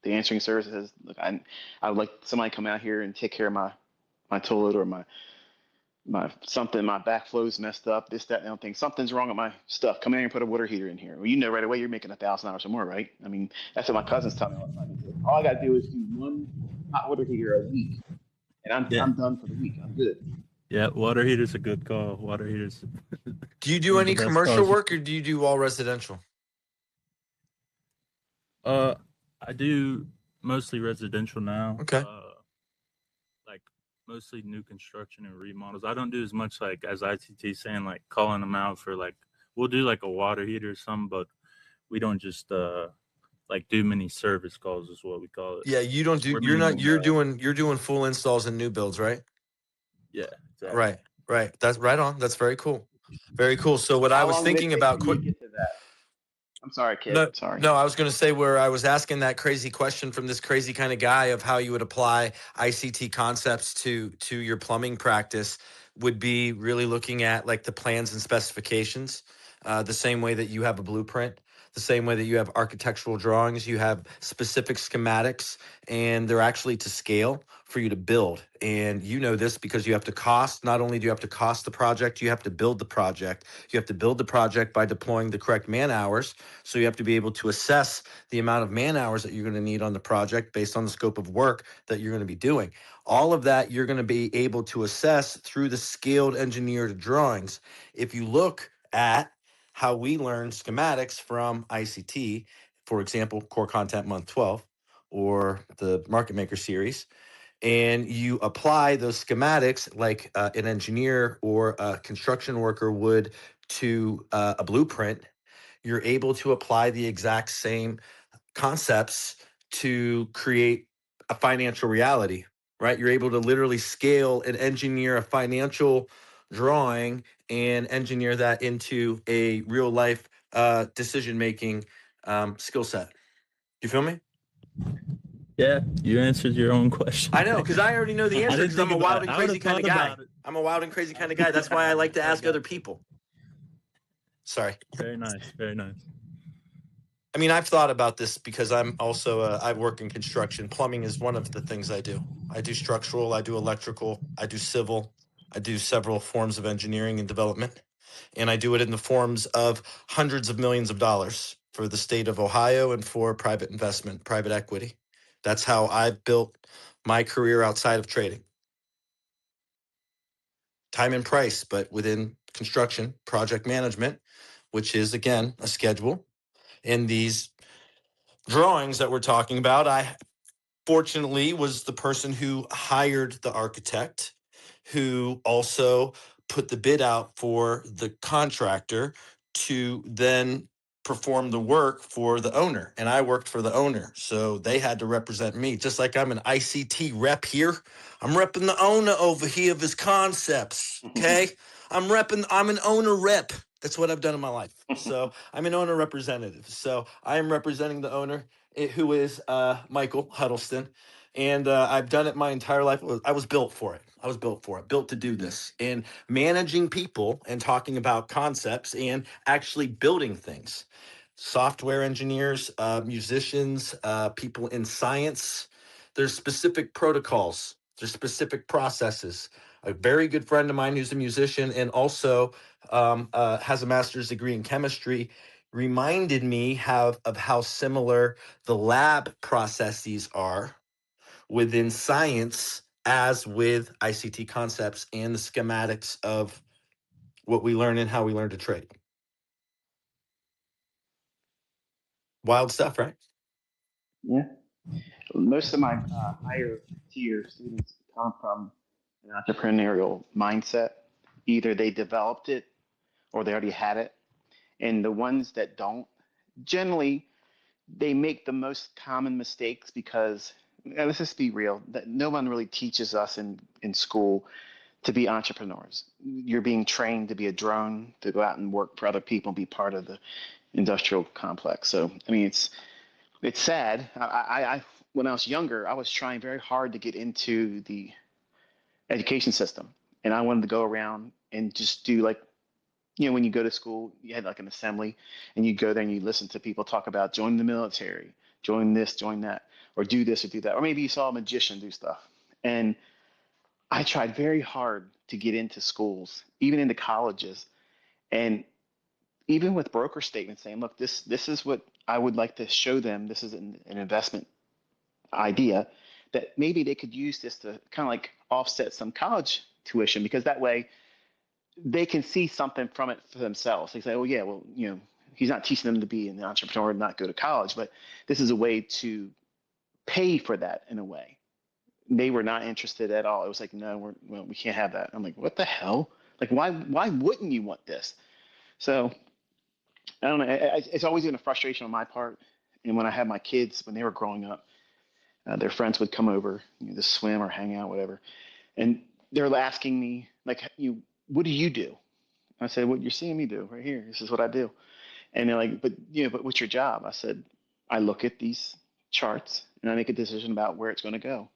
answering services. Look, I would like somebody to come out here and take care of my toilet or my something, my backflow's messed up, this, that, and the other thing. Something's wrong with my stuff. Come in here and put a water heater in here. Well, right away you're making $1,000 or more, right? I mean, that's what my cousins tell me all the time. All I got to do is do one hot water heater a week, and Yeah, I'm done for the week. I'm good. yeah. Water heater's a good call. Water heaters. Do you do One of the any best commercial calls. work or do you do all residential? I do mostly residential now. Okay. Like mostly new construction and remodels. I don't do as much like as ICT saying like calling them out for like we'll do like a water heater or something, but we don't just like do many service calls is what we call it. Yeah, you don't do. We're mainly You're doing full installs and new builds, right? yeah, exactly. Right. Right. That's right on. That's very cool. Very cool. So what I How was long did it thinking take for about you quick. to get to that? I'm sorry, Kitt. No, Sorry. no, I was going to say where I was asking that crazy question from this crazy kind of guy of how you would apply ICT concepts to your plumbing practice would be really looking at like the plans and specifications, the same way that you have a blueprint, the same way that you have architectural drawings, you have specific schematics, and they're actually to scale for you to build. And you know this because you have to cost. Not only do you have to cost the project, you have to build the project. You have to build the project by deploying the correct man hours. So you have to be able to assess the amount of man hours that you're going to need on the project based on the scope of work that you're going to be doing. All of that you're going to be able to assess through the scaled engineered drawings. If you look at how we learn schematics from ICT, for example, Core Content Month 12 or the Market Maker series, and you apply those schematics like an engineer or a construction worker would to a blueprint, you're able to apply the exact same concepts to create a financial reality, right? You're able to literally scale and engineer a financial drawing and engineer that into a real life decision making skill set. You feel me? Yeah, you answered your own question. I know, because I already know the I answer didn't because I'm think a about wild it. and I would crazy have kind thought of guy. about it. I'm a wild and crazy kind of guy. That's why I like to ask other people. Sorry. Very nice. Very nice. I mean, I've thought about this because I'm also I work in construction. Plumbing is one of the things I do. I do structural, I do electrical, I do civil, I do several forms of engineering and development, and I do it in the forms of hundreds of millions of dollars. for the state of Ohio and for private investment, private equity. That's how I've built my career outside of trading. Time and price, but within construction, project management, which is, again, a schedule. In these drawings that we're talking about, I fortunately was the person who hired the architect, who also put the bid out for the contractor to then perform the work for the owner. And I worked for the owner, so they had to represent me. Just like I'm an ICT rep here, I'm repping the owner over here of his concepts. Okay, I'm an owner rep. That's what I've done in my life. So I'm an owner representative. So I am representing the owner, who is Michael Huddleston. And I've done it my entire life. I was built for it. I was built for it, built to do this. And managing people and talking about concepts and actually building things. Software engineers, musicians, people in science. There's specific protocols. There's specific processes. A very good friend of mine who's a musician and also has a master's degree in chemistry reminded me of how similar the lab processes are within science as with ICT concepts and the schematics of what we learn and how we learn to trade. Wild stuff, right? Yeah. Most of my higher tier students come from an entrepreneurial mindset. Either they developed it or they already had it. And the ones that don't, generally, they make the most common mistakes because, let's just be real, that no one really teaches us in school to be entrepreneurs. You're being trained to be a drone, to go out and work for other people and be part of the industrial complex. So, I mean, it's sad. I when I was younger, I was trying very hard to get into the education system, and I wanted to go around and just do like, when you go to school, you had like an assembly, and you go there and you listen to people talk about join the military, join this, join that, or do this or do that, or maybe you saw a magician do stuff. And I tried very hard to get into schools, even into colleges, and even with broker statements saying, look, this is what I would like to show them. This is an investment idea that maybe they could use this to kind of like offset some college tuition, because that way they can see something from it for themselves. They say, oh yeah, well, he's not teaching them to be an entrepreneur and not go to college, but this is a way to pay for that in a way. They were not interested at all. It was like, no, we can't have that. I'm like, what the hell? Like, why wouldn't you want this? So I don't know. It's always been a frustration on my part. And when I had my kids, when they were growing up, their friends would come over, to swim or hang out, whatever. And they're asking me, like, what do you do? I said, what you're seeing me do right here. This is what I do. And they're like, but what's your job? I said, I look at these charts and I make a decision about where it's going to go.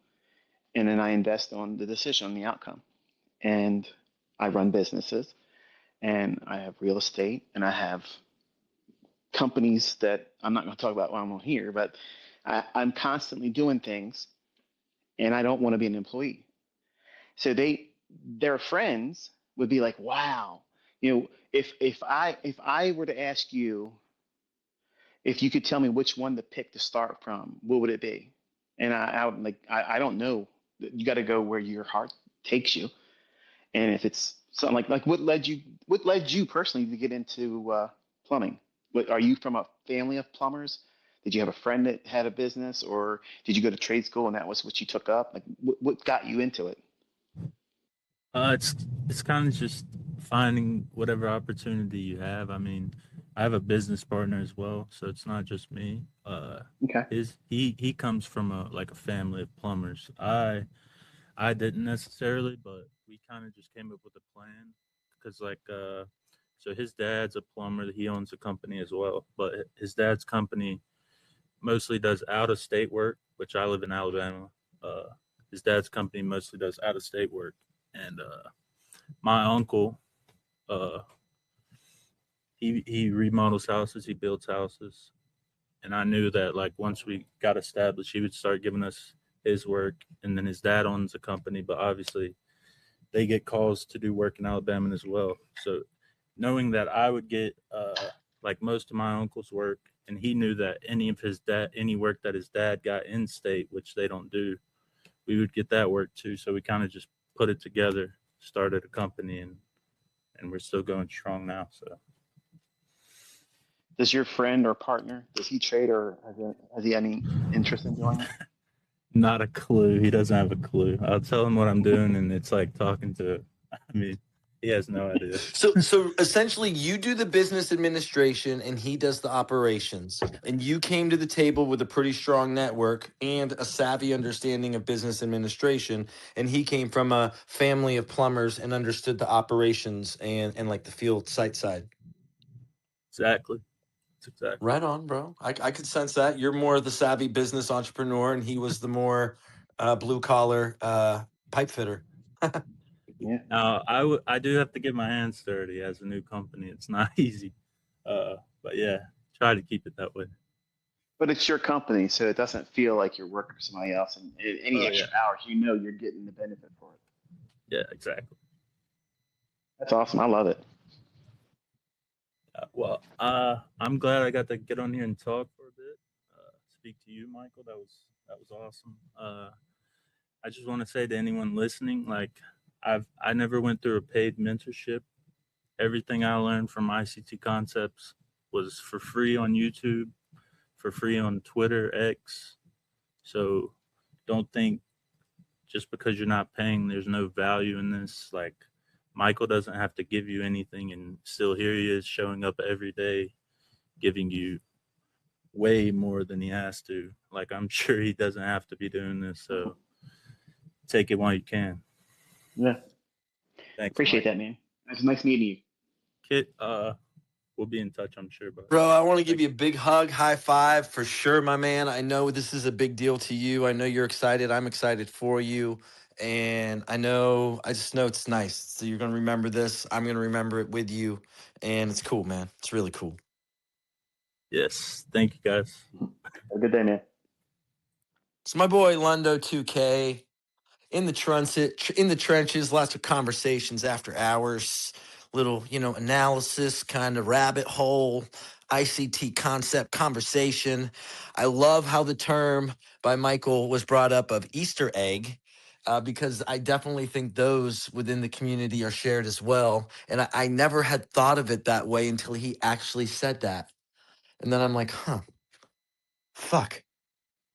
And then I invest on the decision, on the outcome. And I run businesses, and I have real estate, and I have companies that I'm not going to talk about while I'm on here, but I'm constantly doing things, and I don't want to be an employee. So their friends would be like, wow, if I were to ask you if you could tell me which one to pick to start from, what would it be? And I don't know. You got to go where your heart takes you. And if it's something like what led you personally to get into plumbing? Are you from a family of plumbers? Did you have a friend that had a business, or did you go to trade school and that was what you took up? Like, what got you into it? It's kind of just finding whatever opportunity you have. I mean, I have a business partner as well, so it's not just me. Okay. He comes from a family of plumbers. I didn't necessarily, but we kind of just came up with a plan because so his dad's a plumber. He owns a company as well, but his dad's company mostly does out of state work, which I live in Alabama. His dad's company mostly does out of state work, and my uncle, uh, he remodels houses, he builds houses, and I knew that like once we got established, he would start giving us his work, and then his dad owns a company, but obviously they get calls to do work in Alabama as well. So knowing that I would get like most of my uncle's work and he knew that any work that his dad got in state, which they don't do, we would get that work too. So we kind of just put it together, started a company, and we're still going strong now. So Does your friend or partner, does he trade, or has he any interest in doing it? not a clue. He doesn't have a clue. I'll tell him what I'm doing, and it's like talking to. I mean, he has no idea. So essentially, you do the business administration and he does the operations. And you came to the table with a pretty strong network and a savvy understanding of business administration. And he came from a family of plumbers and understood the operations and like the field site side. Exactly. That's exactly Right on, bro. I could sense that. You're more the savvy business entrepreneur, and he was the more blue collar pipe fitter. Yeah. I do have to get my hands dirty as a new company. It's not easy, but yeah, try to keep it that way. But it's your company, so it doesn't feel like you're working for somebody else. And any extra hours, you're getting the benefit for it. Yeah, exactly. That's awesome. I love it. Well, I'm glad I got to get on here and talk for a bit. Speak to you, Michael. That was awesome. I just want to say to anyone listening, like I never went through a paid mentorship. Everything I learned from ICT Concepts was for free on YouTube, for free on Twitter, X. So don't think just because you're not paying, there's no value in this. Like Michael doesn't have to give you anything, and still here he is showing up every day, giving you way more than he has to. Like I'm sure he doesn't have to be doing this. So take it while you can. Yeah. Thanks. Appreciate that, man. It's nice meeting you. Kitt, we'll be in touch, I'm sure. Bro, I want to give you a big hug, high five for sure, my man. I know this is a big deal to you. I know you're excited. I'm excited for you. And I just know it's nice. So you're going to remember this. I'm going to remember it with you. And it's cool, man. It's really cool. Yes. Thank you, guys. Have a good day, man. It's my boy, Lundo 2K. In the trenches, lots of conversations after hours, little, analysis, kind of rabbit hole, ICT concept conversation. I love how the term by Michael was brought up of Easter egg, because I definitely think those within the community are shared as well. And I never had thought of it that way until he actually said that. And then I'm like, fuck.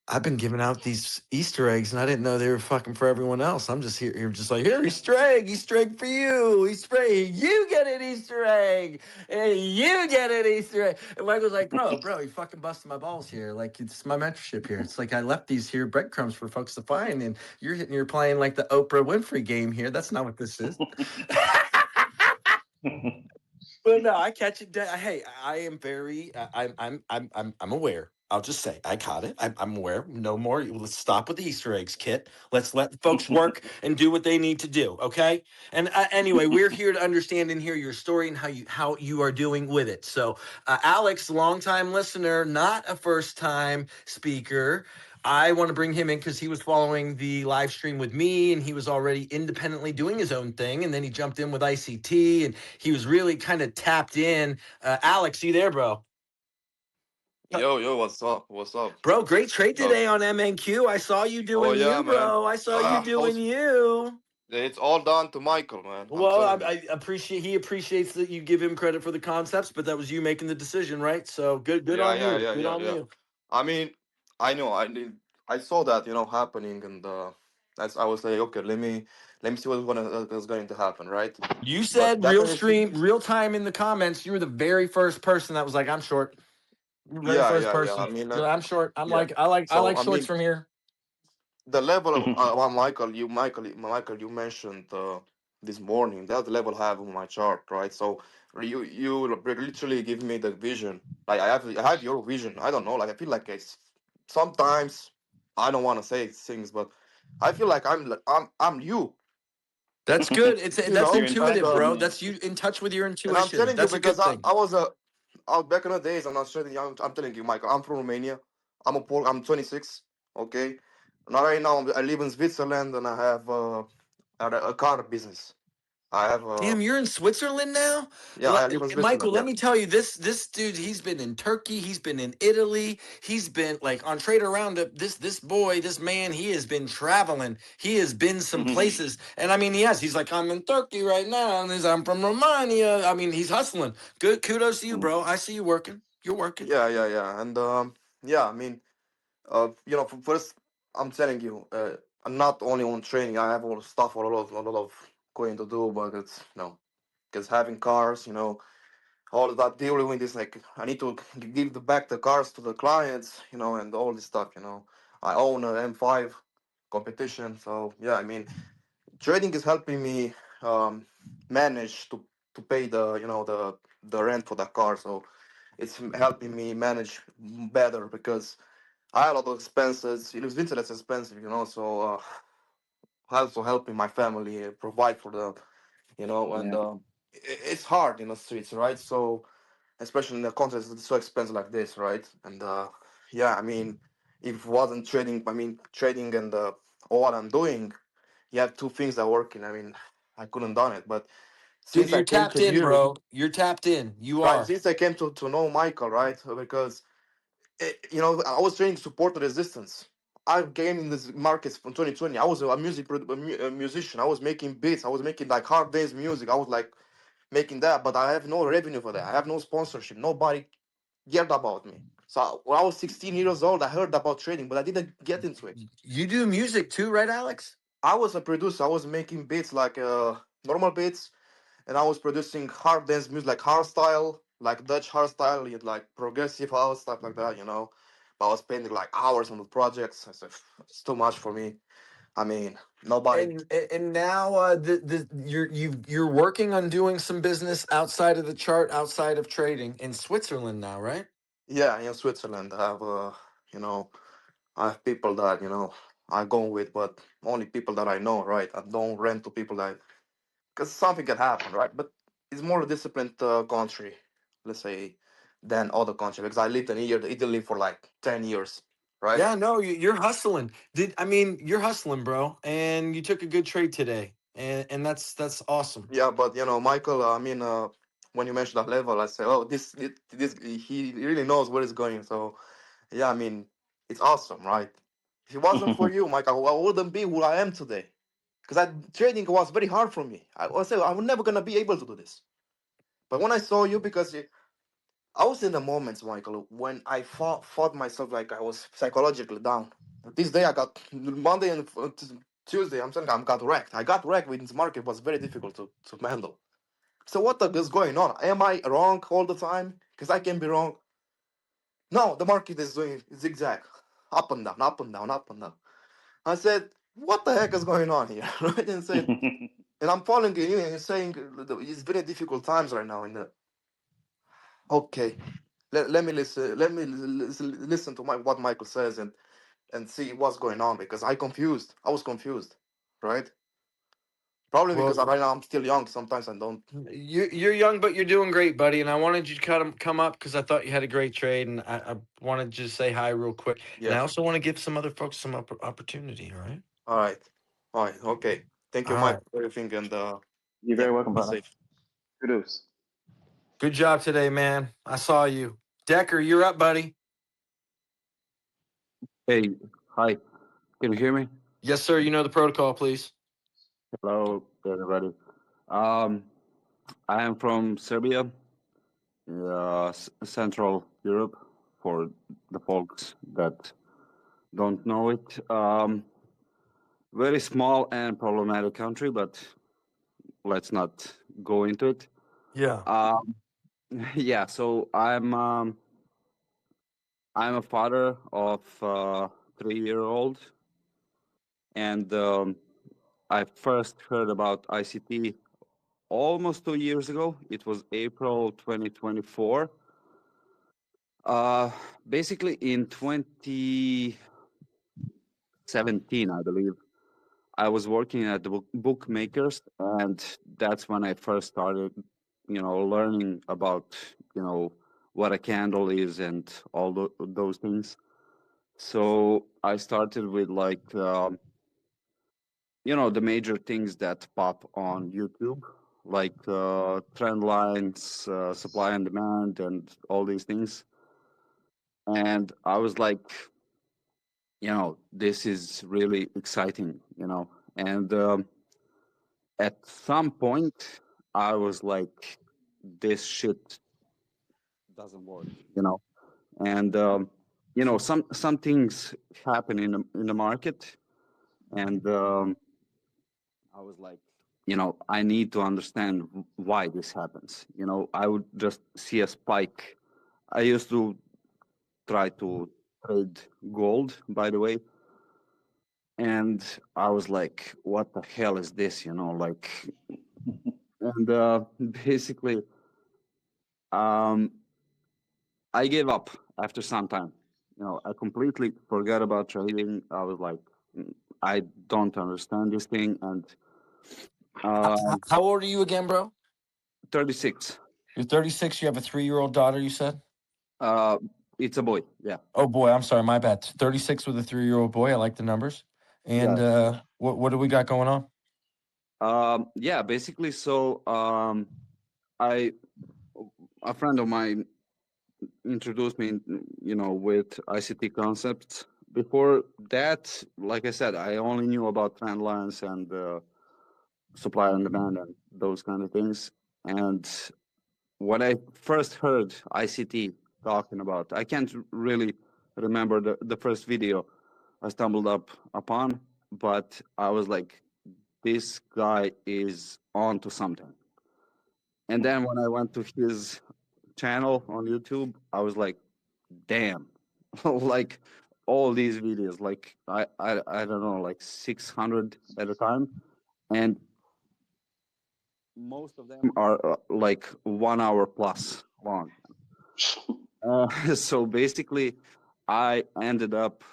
I've been giving out these Easter eggs, and I didn't know they were fucking for everyone else. I'm just here just like, here, Easter egg for you, Easter egg, you get an Easter egg, and you get an Easter egg. And Michael's like, bro, you fucking busted my balls here. Like, it's my mentorship here. It's like I left these here breadcrumbs for folks to find, and you're playing like the Oprah Winfrey game here. That's not what this is. But no, I catch it. Hey, I am very. I'm aware. I'll just say I caught it. I'm aware. No more. Let's stop with the Easter eggs, Kitt. Let's let folks work and do what they need to do. Okay. And anyway, we're here to understand and hear your story and how you are doing with it. So, Alex, longtime listener, not a first time speaker. I want to bring him in because he was following the live stream with me and he was already independently doing his own thing. And then he jumped in with ICT and he was really kind of tapped in. Alex, you there, bro? Yo, what's up? What's up? Bro, great trade today on MNQ. I saw you doing you, bro. I saw you doing you. It's all down to Michael, man. Well, I appreciate he appreciates that you give him credit for the concepts, but that was you making the decision, right? So good on you. Good on you. I mean, I know I saw that, happening, and I was like, okay, let me see what's going to happen, right? You said real time in the comments. You were the very first person that was like, I'm short. First person. I mean, I'm short. I like shorts from here. The level of Michael, you mentioned this morning. That's the level I have on my chart, right? So you literally give me the vision. Like I have your vision. I don't know. Like I feel like it's sometimes I don't want to say things, but I feel like I'm you. That's good. That's intuitive, bro. That's you in touch with your intuition. And I'm telling That's you because I was out back in the days. I'm telling you, Michael. I'm from Romania. I'm 26. Okay. Now right now I live in Switzerland and I have a car business. I have Damn, you're in Switzerland now? yeah, I live in Michael, Switzerland. let Yeah. me tell you, this dude, he's been in Turkey, he's been in Italy, he's been like on Trader Roundup. This boy, this man, he has been traveling. He has been some places. And I mean, he's like, I'm in Turkey right now, and I'm from Romania. I mean, he's hustling. Good kudos to you, bro. I see you working. You're working. Yeah, yeah, yeah. And yeah, I mean, first, I'm telling you, I'm not only on training. I have all stuff, a lot of going to do, but it's because having cars, all that dealing with this, like I need to give back the cars to the clients, and all this stuff. I own a M5 competition, so yeah, I mean, trading is helping me manage to pay the rent for the car, so it's helping me manage better because I have a lot of expenses. It was winter less expensive, so also helping my family provide for them, and Yeah. it's hard in the streets, right? So especially in the context that's so expensive like this, right? And yeah, I mean, if it wasn't trading, I mean, trading and all what I'm doing, you have two things that are working. I mean, I couldn't done it, but Dude, since I you're came tapped to in, you, bro. You're tapped in. You right? are. Since I came to know Michael, right? Because I was training support and resistance. I came in this markets from 2020. I was a a musician. I was making beats. I was making like hard dance music. I was like making that, but I have no revenue for that. I have no sponsorship. Nobody cared about me. So when I was 16 years old, I heard about trading, but I didn't get into it. You do music too, right, Alex? I was a producer. I was making beats like normal beats, and I was producing hard dance music, like hardstyle, like Dutch hardstyle, like progressive house stuff like that. But I was spending like hours on the projects. I said it's too much for me. I mean, nobody. And now you're working on doing some business outside of the chart, outside of trading in Switzerland now, right? Yeah, in Switzerland, you know, I have people that I go with, but only people that I know, right? I don't rent to people that because something can happen, right? But it's more a disciplined country, let's say, than other countries. Because I lived in Italy for like 10 years, right? Yeah, no, you're hustling. You're hustling, bro, and you took a good trade today, and that's awesome. Yeah, but Michael, I mean, when you mentioned that level, I say, oh, this he really knows where it's going. So yeah, I mean, it's awesome, right? If it wasn't for you, Michael, I wouldn't be who I am today. Because trading was very hard for me. I was say I was never gonna be able to do this. But when I saw you, because I was in the moments, Michael, when I fought myself like I was psychologically down. This day I got Monday and Tuesday. I'm saying I got wrecked. I got wrecked with this market. It was very difficult to handle. So what the is going on? Am I wrong all the time? Because I can be wrong. No, the market is doing zigzag, up and down, up and down, up and down. I said, what the heck is going on here? Right? And said, and I'm following you and saying it's very difficult times right now. Okay, let me listen. Listen to what Michael says and see what's going on because I confused. I was confused, right? Probably because Well, right now I'm still young. Sometimes I don't. you're young, but you're doing great, buddy. And I wanted you to come up because I thought you had a great trade, and I wanted to just say hi real quick. And I Yeah. also want to give some other folks some opportunity. All right. All right. All right. Okay. Thank you, All Mike, right. for everything. And You're yeah, very welcome, be brother. safe. Kudos. Good job today, man. I saw you. Decker, you're up, buddy. Hey, hi. Can you hear me? Yes, sir. You know the protocol, please. Hello, everybody. Um, I am from Serbia, Central Europe, for the folks that don't know it. Very small and problematic country, but let's not go into it. Yeah. Um, yeah, so I'm a father of 3-year-old, and I first heard about ICT almost 2 years ago. It was April 2024. Basically, in 2017, I believe, I was working at the bookmakers, and that's when I first started, learning about, what a candle is and all those things. So I started with the major things that pop on YouTube. like trend lines, supply and demand, and all these things. And I was like, this is really exciting, And at some point, I was like, this shit doesn't work, And some things happen in the market, and I was like, I need to understand why this happens. I would just see a spike. I used to try to trade gold, by the way, and I was like, what the hell is this? And basically, um, I gave up after some time. I completely forgot about trading. I was like, I don't understand this thing. And How old are you again, bro? 36. You're 36. You have a 3-year-old daughter, you said? Uh, it's a boy. Yeah. Oh, boy. I'm sorry. My bad. 36 with a 3-year-old boy. I like the numbers. And Yeah. what do we got going on? Yeah, basically, so I a friend of mine introduced me, with ICT concepts. Before that, like I said, I only knew about trend lines and supply and demand and those kind of things. And when I first heard ICT talking about, I can't really remember the first video I stumbled upon, but I was like, this guy is on to something. And then when I went to his channel on YouTube, I was like, damn, like all these videos, like I don't know, like 600 at a time. And most of them are like 1 hour plus long. So basically, I ended up,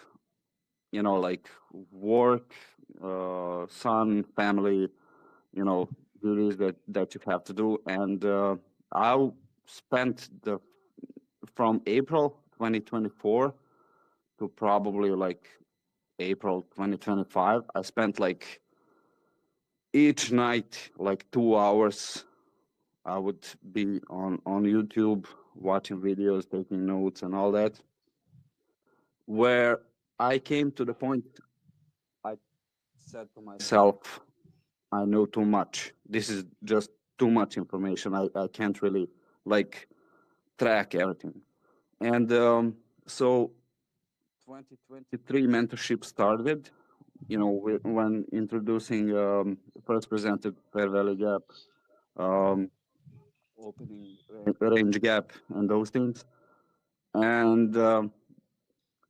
like work, son, family, duties that you have to do. And I spent from April 2024 to probably like April 2025, I spent like each night, like 2 hours, I would be on YouTube watching videos, taking notes and all that, where I came to the point I said to myself, I know too much. This is just too much information. I can't really like track everything. And so 2023 mentorship started, when introducing first presented fair value gap, um, opening range gap, and those things. And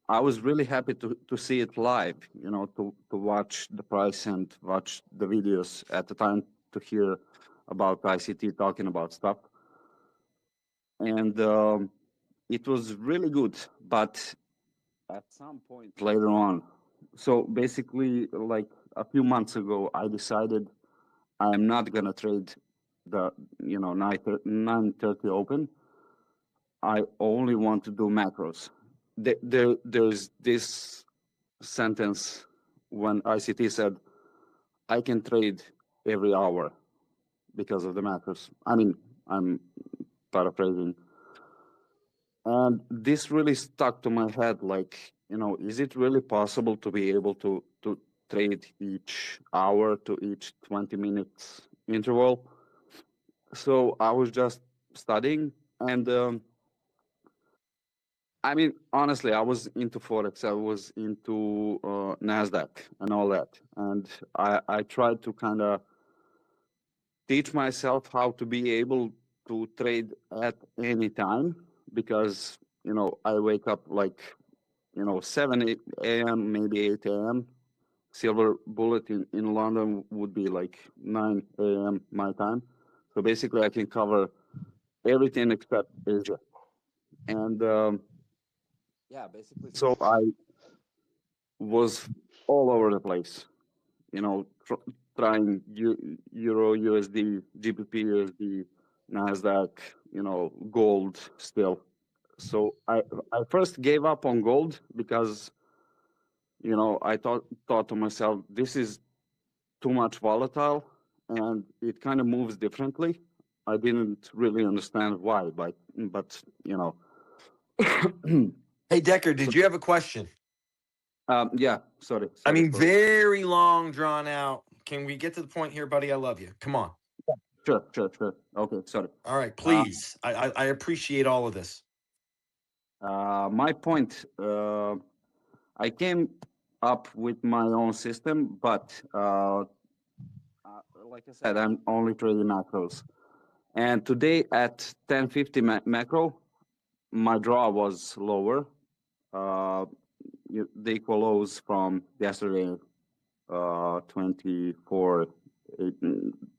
I was really happy to see it live, to watch the price and watch the videos at the time, to hear about ICT talking about stuff. And it was really good. But at some point later on, so basically, like a few months ago, I decided I'm not gonna trade the 9:30 open. I only want to do macros. There's this sentence when ICT said, I can trade every hour because of the macros. I mean, I'm paraphrasing. And this really stuck to my head, like, is it really possible to be able to trade each hour to each 20 minutes interval? So I was just studying, and I mean, honestly, I was into Forex, I was into NASDAQ and all that. And I tried to kind of teach myself how to be able to trade at any time, because, I wake up like, 7 a.m., maybe 8 a.m. Silver bullet in London would be like 9 a.m. my time. So basically, I can cover everything except Asia. And yeah, basically, so I was all over the place, trying Euro USD, GBP USD, NASDAQ, gold still. So I first gave up on gold because, I thought to myself, this is too much volatile. and it kind of moves differently. I didn't really understand why, but you know. Hey, Decker, did So, you have a question? yeah, sorry I mean, for very long, drawn out. Can we get to the point here, buddy? I love you. Come on. sure. Okay, sorry. All right, please. I appreciate all of this. My point, I came up with my own system, but like I said, I'm only trading macros. And today at 1050 macro, my draw was lower. The equal lows from yesterday, 24, it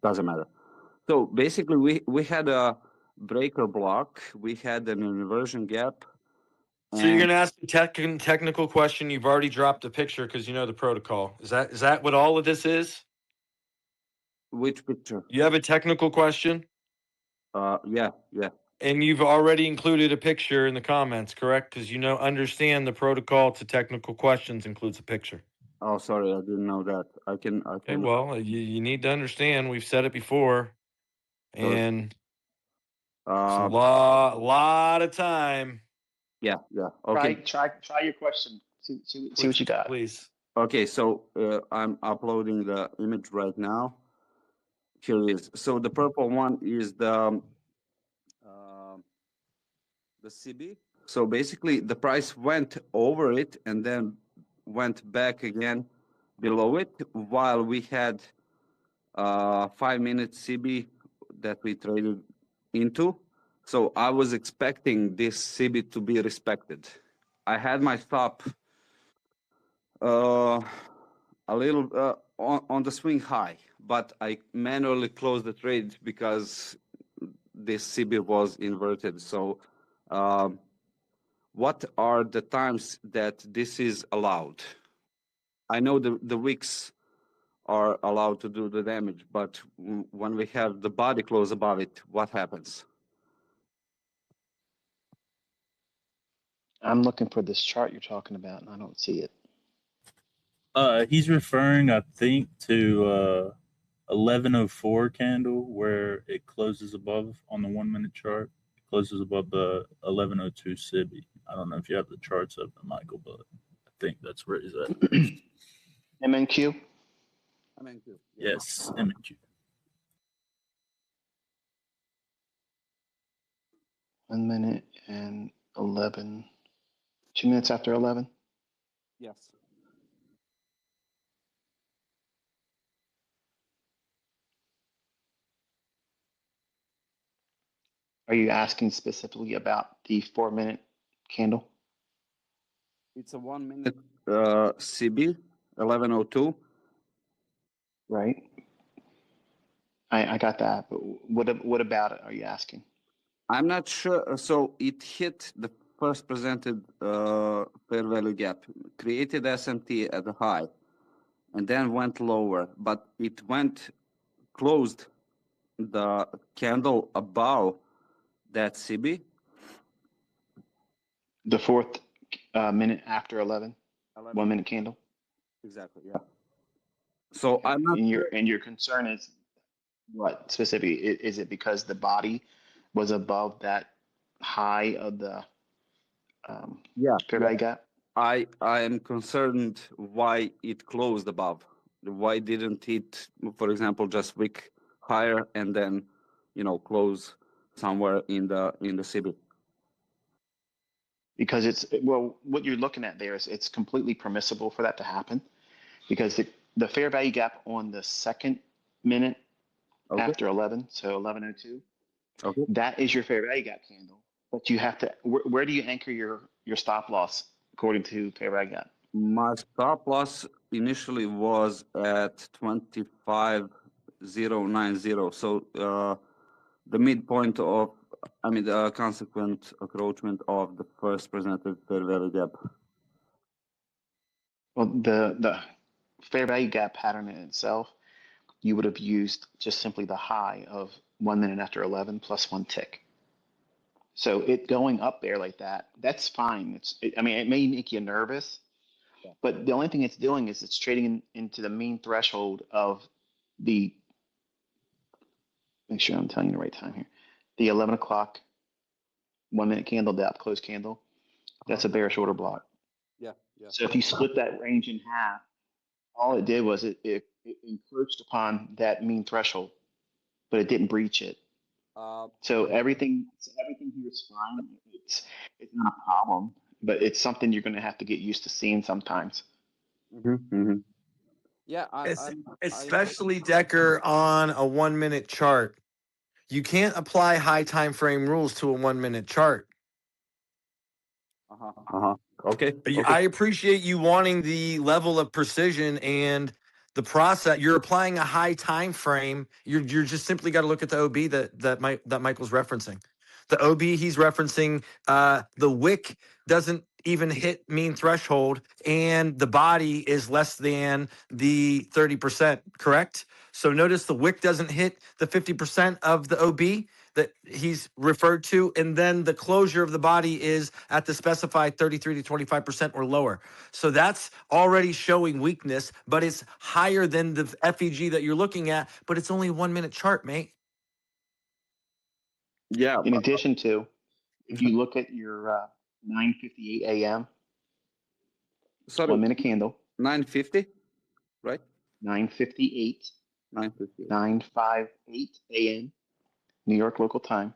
doesn't matter. So basically, we had a breaker block, we had an inversion gap, So you're and gonna ask a technical question. You've already dropped a picture because you know the protocol. Is that what all of this is? which picture? You have a technical question, Yeah. and you've already included a picture in the comments, correct? Because you know, understand the protocol to technical questions includes a picture. Oh, sorry, I didn't know that. I Okay, can. well, you need to understand. We've said it before, Sorry. and it's a lot of time. Yeah. Okay. Try your question. See what Please, you got. please. Okay. So I'm uploading the image right now. Here it is. So the purple one is the CB. So basically, the price went over it and then went back again below it, while we had 5 minute CB that we traded into. So I was expecting this CB to be respected. I had my stop a little on the swing high, but I manually closed the trade because this CB was inverted. So what are the times that this is allowed? I know the wicks are allowed to do the damage, but when we have the body close above it, what happens? I'm looking for this chart you're talking about, and I don't see it. He's referring, I think, to 1104 candle where it closes above on the 1 minute chart. It closes above the 1102 SIBI. I don't know if you have the charts open, Michael, but I think that's where he's at. MNQ. I mean, yeah. Yes, MQ. 1 minute and 11. 2 minutes after 11. Yes. Are you asking specifically about the 4 minute candle? It's a 1 minute CB 1102. Right. I got that, but what about it? Are you asking? I'm not sure. So it hit the first presented fair value gap, created SMT at the high, and then went lower. But it went closed the candle above that CB. The fourth minute after 11, 1 minute Yeah, candle. exactly. Yeah. So Okay. I'm not sure. And your concern is what specifically? Is it because the body was above that high of the Yeah. fair value gap? I am concerned why it closed above. Why didn't it, for example, just wick higher and then, close somewhere in the CB? Because what you're looking at there is it's completely permissible for that to happen because the fair value gap on the 2nd minute Okay. after 11, so 1102, Okay. that is your fair value gap candle. But you have to, where do you anchor your stop loss according to fair value gap? My stop loss initially was at 25,090. So the midpoint of, the consequent encroachment of the first presented fair value gap. Well, the fair value gap pattern in itself, you would have used just simply the high of 1 minute after 11 plus 1 tick. So it going up there like that, that's fine. It may make you nervous, but the only thing it's doing is it's trading into the mean threshold of the Make sure I'm telling you the right time here. The 11 o'clock 1 minute candle, the up close candle, that's a bearish order block. Yeah, yeah. So if you split that range in half, all it did was it encroached upon that mean threshold, but it didn't breach it. So everything here is fine. It's not a problem, but it's something you're going to have to get used to seeing sometimes. Yeah, It's I especially Decker on a 1 minute chart. You can't apply high time frame rules to a 1 minute chart. Okay, okay. I appreciate you wanting the level of precision and the process. You're applying a high time frame. You're just simply got to look at the OB that Michael's referencing. The OB he's referencing, the wick doesn't even hit mean threshold, and the body is less than the 30%. Correct. So notice the wick doesn't hit the 50% of the OB that he's referred to, and then the closure of the body is at the specified 33 to 25% or lower. So that's already showing weakness, but it's higher than the FEG that you're looking at, but it's only a 1 minute chart, mate. Yeah. In addition to, if you look at your 9:58 a.m. Sorry, 1 minute candle, 950, right? 9:58, 950. 9:58 a.m. New York local time.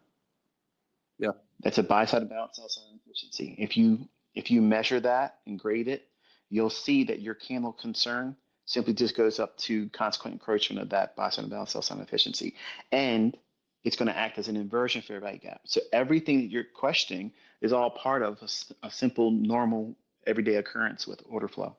Yeah. That's a buy side balance, sell side efficiency. If you measure that and grade it, you'll see that your candle concern simply just goes up to consequent encroachment of that buy side balance, sell side efficiency, and it's going to act as an inversion fair value gap. So everything that you're questioning is all part of a simple, normal, everyday occurrence with order flow.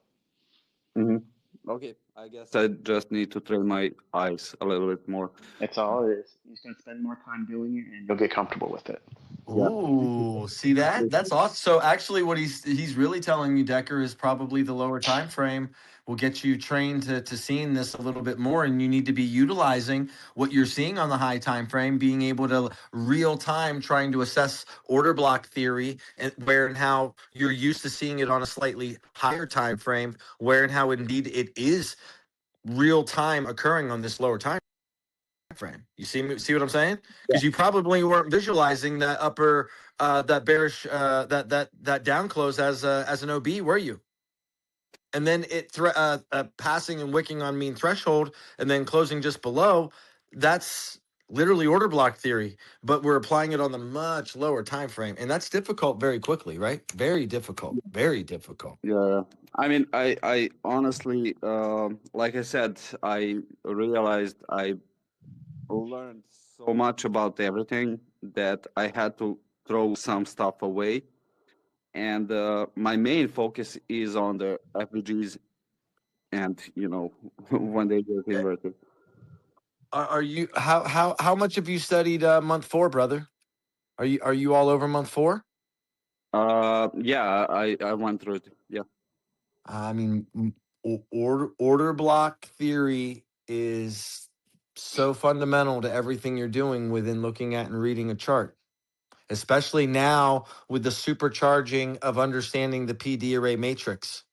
Okay, I guess I just need to train my eyes a little bit more. That's all it is. You're just going to spend more time doing it, and you'll get comfortable with it. Yeah. Ooh, see that? That's awesome. So actually what he's really telling you, Decker, is probably the lower time frame will get you trained to seeing this a little bit more, and you need to be utilizing what you're seeing on the high time frame, being able to real time trying to assess order block theory and where and how you're used to seeing it on a slightly higher time frame, where and how indeed it is real time occurring on this lower time frame. You see what I'm saying? Because you probably weren't visualizing that upper that bearish that down close as an OB, were you? And then it passing and wicking on mean threshold and then closing just below. That's literally order block theory, but we're applying it on the much lower time frame, and that's difficult very quickly, right? Very difficult. Very difficult. Yeah. I mean, I honestly, like I said, I realized I learned so much about everything that I had to throw some stuff away. And my main focus is on the FVGs and, when they get inverted. Are you how much have you studied month 4, brother? Are you all over month 4? Yeah, I went through it. Yeah. I mean, order block theory is so fundamental to everything you're doing within looking at and reading a chart, especially now with the supercharging of understanding the PD array matrix.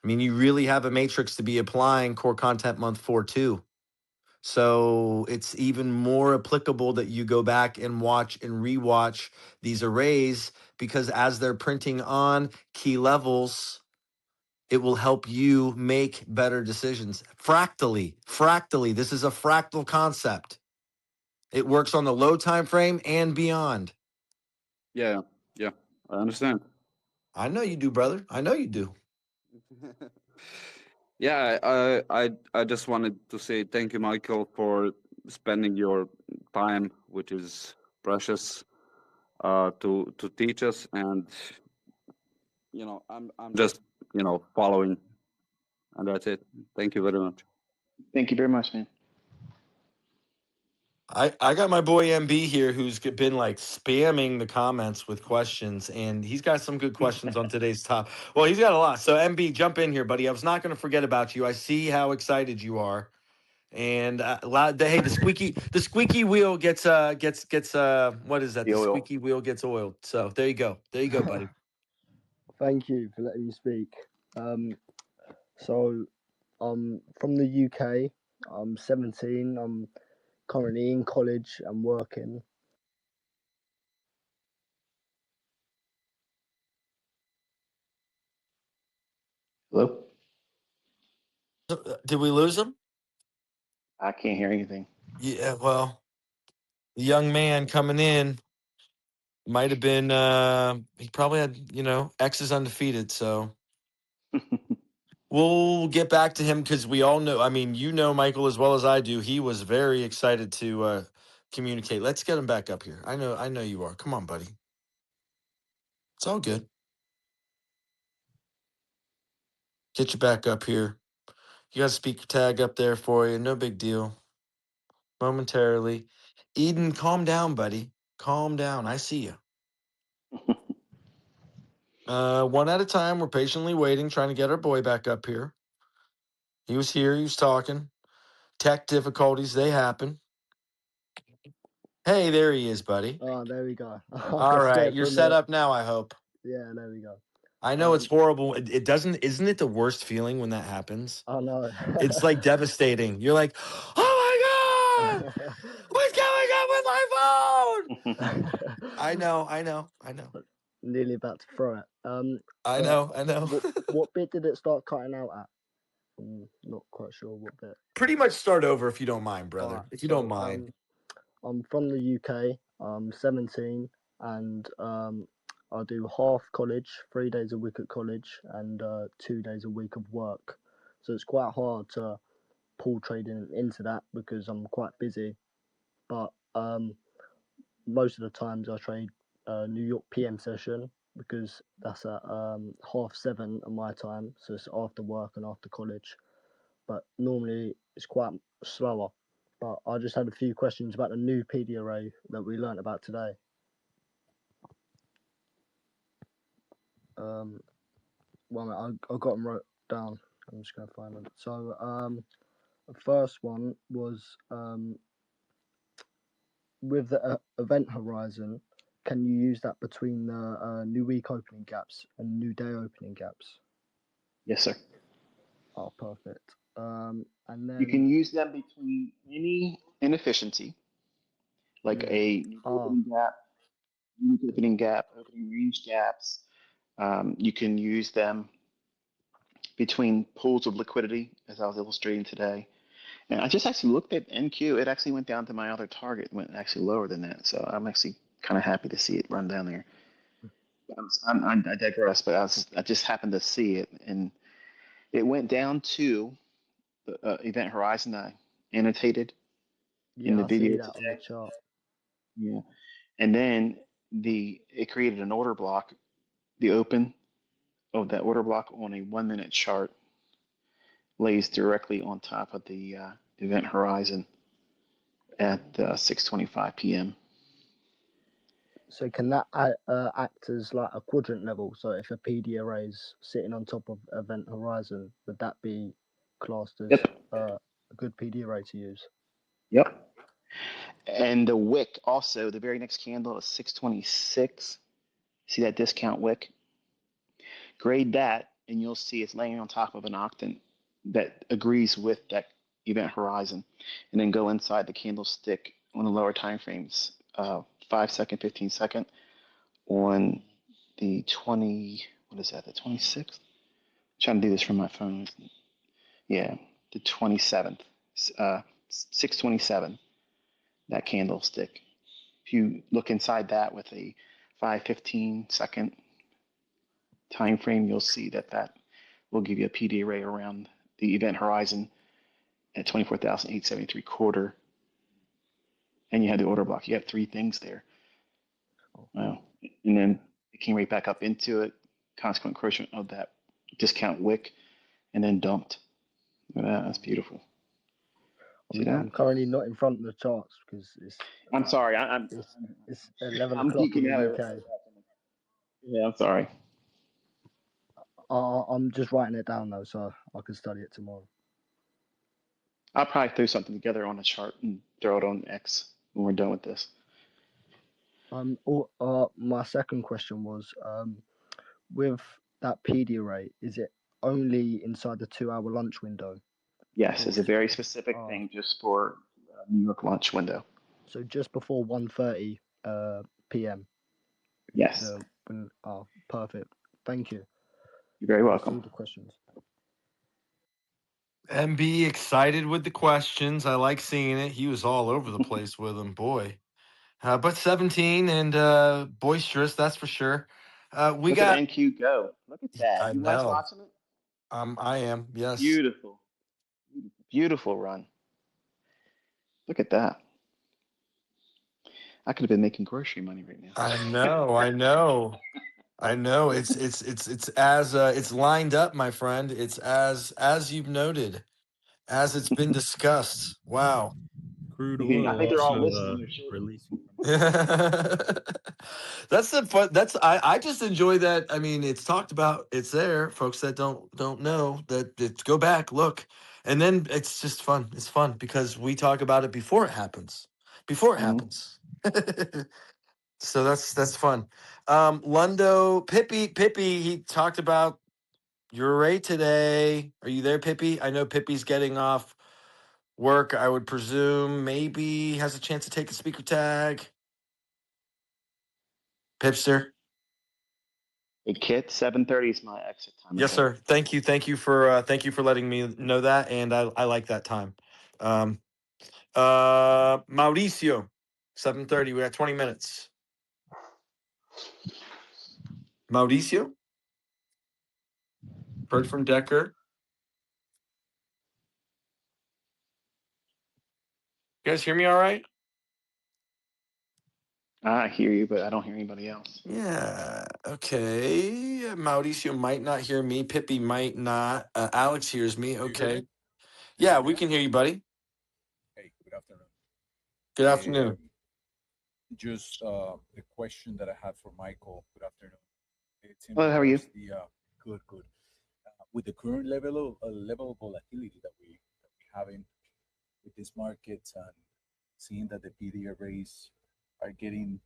I mean, you really have a matrix to be applying core content month 4 too. So it's even more applicable that you go back and watch and rewatch these arrays, because as they're printing on key levels, it will help you make better decisions. Fractally. This is a fractal concept. It works on the low time frame and beyond. Yeah. I understand. I know you do, brother. I know you do. Yeah, I just wanted to say thank you, Michael, for spending your time, which is precious, to teach us. And I'm just following, and that's it. Thank you very much. Thank you very much, man. I got my boy MB here who's been like spamming the comments with questions, and he's got some good questions on today's top. Well, he's got a lot. So MB, jump in here, buddy. I was not going to forget about you. I see how excited you are, and hey, the squeaky wheel gets what is that? The The oil. squeaky wheel gets oiled. So there you go, buddy. Thank you for letting me speak. So I'm from the UK. I'm 17. I'm currently in college and working. Hello? Did we lose him? I can't hear anything. Yeah, well, the young man coming in might have been he probably had, X is undefeated, so we'll get back to him because we all know, I mean, Michael as well as I do, he was very excited to communicate. Let's get him back up here. I know you are. Come on, buddy. It's all good. Get you back up here. You got a speaker tag up there for you. No big deal. Momentarily. Eden, calm down, buddy. Calm down. I see you. One at a time. We're patiently waiting, trying to get our boy back up here. He was here. He was talking. Tech difficulties, they happen. Hey, there he is, buddy. Oh, there we go. All right. You're set up now, I hope. Yeah, there we go. I know it's horrible. It doesn't, isn't it the worst feeling when that happens? I know. It's like devastating. You're like, oh my God, what's going on with my phone? I know. Nearly about to throw it. I know. What bit did it start cutting out at? I'm not quite sure what bit. Pretty much start over if you don't mind, brother. Right, if you don't mind. I'm from the UK. I'm 17, and I do half college, 3 days a week at college, and 2 days a week of work. So it's quite hard to pull trading into that because I'm quite busy. But most of the times I trade New York PM session because that's at 7:30 at my time, so it's after work and after college. But normally it's quite slower. But I just had a few questions about the new PD array that we learnt about today. One minute, I got them wrote down. I'm just going to find them. So the first one was with the event horizon. Can you use that between the new week opening gaps and new day opening gaps? Yes, sir. Oh, perfect. And then you can use them between any inefficiency, like a new opening gap, new opening gap, opening range gaps. You can use them between pools of liquidity, as I was illustrating today. And I just actually looked at NQ. It actually went down to my other target. It went actually lower than that. So I'm actually kind of happy to see it run down there. I digress, but I just happened to see it, and it went down to the event horizon I annotated in the I see video that on the today. chart. Yeah, and then it created an order block. The open of that order block on a 1 minute chart lays directly on top of the event horizon at 6:25 p.m. So can that act as like a quadrant level? So if a PD array is sitting on top of event horizon, would that be classed as Yep. a good PD array to use? Yep. And the wick also, the very next candle is 626. See that discount wick? Grade that, and you'll see it's laying on top of an octant that agrees with that event horizon. And then go inside the candlestick on the lower time frames, 5 second, 15 second, on the 20, what is that, the 26th? I'm trying to do this from my phone. Yeah, the 27th, 627, that candlestick. If you look inside that with a 5-15 second time frame, you'll see that will give you a PD array around the event horizon at 24,873 quarter. And you have the order block. You have three things there. Wow. And then it came right back up into it, consequent encroachment of that discount wick, and then dumped. Look at that. That's beautiful. See that? I'm currently not in front of the charts because I'm sorry. it's 11 I'm o'clock in geeking out. the UK. Yeah, I'm sorry. I'm just writing it down though, so I can study it tomorrow. I'll probably throw something together on a chart and throw it on X when we're done with this. My second question was, with that PD array, is it only inside the 2 hour lunch window? Yes, it's a very specific thing just for New York launch window. So just before 1:30 p.m. Yes. Oh, perfect. Thank you. You're very That's all welcome. the questions. MB excited with the questions. I like seeing it. He was all over the place with them, boy. But 17 and boisterous, that's for sure. We Look at got. NQ go. Look at that. I You guys know. watching it? I am. Yes. Beautiful. Beautiful run. Look at that. I could have been making grocery money right now. I know. I know. I know. It's as it's lined up, my friend. It's as you've noted, as it's been discussed. Wow. Crude I oil think they're all also listening. They're children. releasing from. That's the fun. I just enjoy that. I mean, it's talked about. It's there. Folks that don't know that it's go back, look, and then it's just fun. It's fun because we talk about it before it happens. Before it Mhm. happens. So that's fun. Lundo Pippi. He talked about your rate today. Are you there, Pippi? I know Pippi's getting off work. I would presume maybe has a chance to take a speaker tag. Pipster. Hey, Kitt, 7:30 is my exit time. Yes, Okay. sir. Thank you. Thank you for letting me know that, and I like that time. Mauricio, 7:30. We got 20 minutes. Mauricio, heard from Decker. You guys hear me all right? I hear you, but I don't hear anybody else. Yeah. Okay. Mauricio might not hear me. Pippi might not. Alex hears me. Okay. Yeah, we can hear you, buddy. Hey, good afternoon. Good afternoon. Just the question that I had for Michael. Good afternoon. It's in Hello, how are you? regards the good. With the current level of volatility that we having with these markets and seeing that the PD arrays are getting,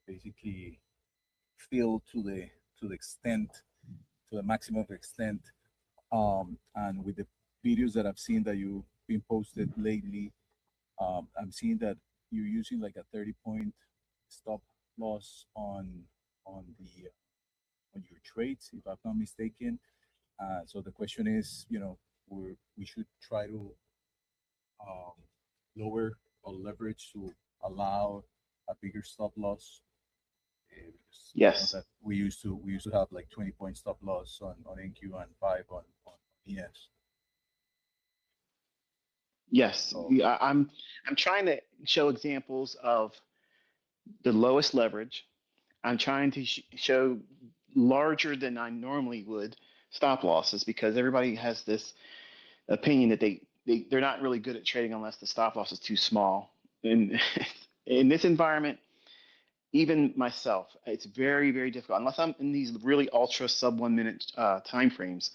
basically filled to the extent, to the maximum extent, and with the videos that I've seen that you've been posted lately, I'm seeing that you're using like a 30-point stop loss on your trades, if I'm not mistaken. So the question is, we should try to lower our leverage to allow a bigger stop loss. Because Yes. that we used to have like 20-point stop loss on NQ and 5 on ES. Yes. I'm trying to show examples of the lowest leverage. I'm trying to show larger than I normally would stop losses because everybody has this opinion that they're not really good at trading unless the stop loss is too small. And in this environment, even myself, it's very, very difficult. Unless I'm in these really ultra sub 1 minute time frames,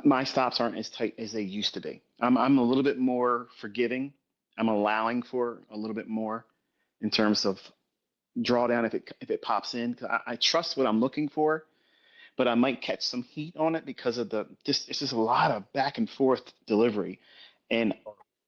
my stops aren't as tight as they used to be. I'm a little bit more forgiving. I'm allowing for a little bit more in terms of drawdown if it pops in. 'Cause I trust what I'm looking for, but I might catch some heat on it because of it's just a lot of back and forth delivery, and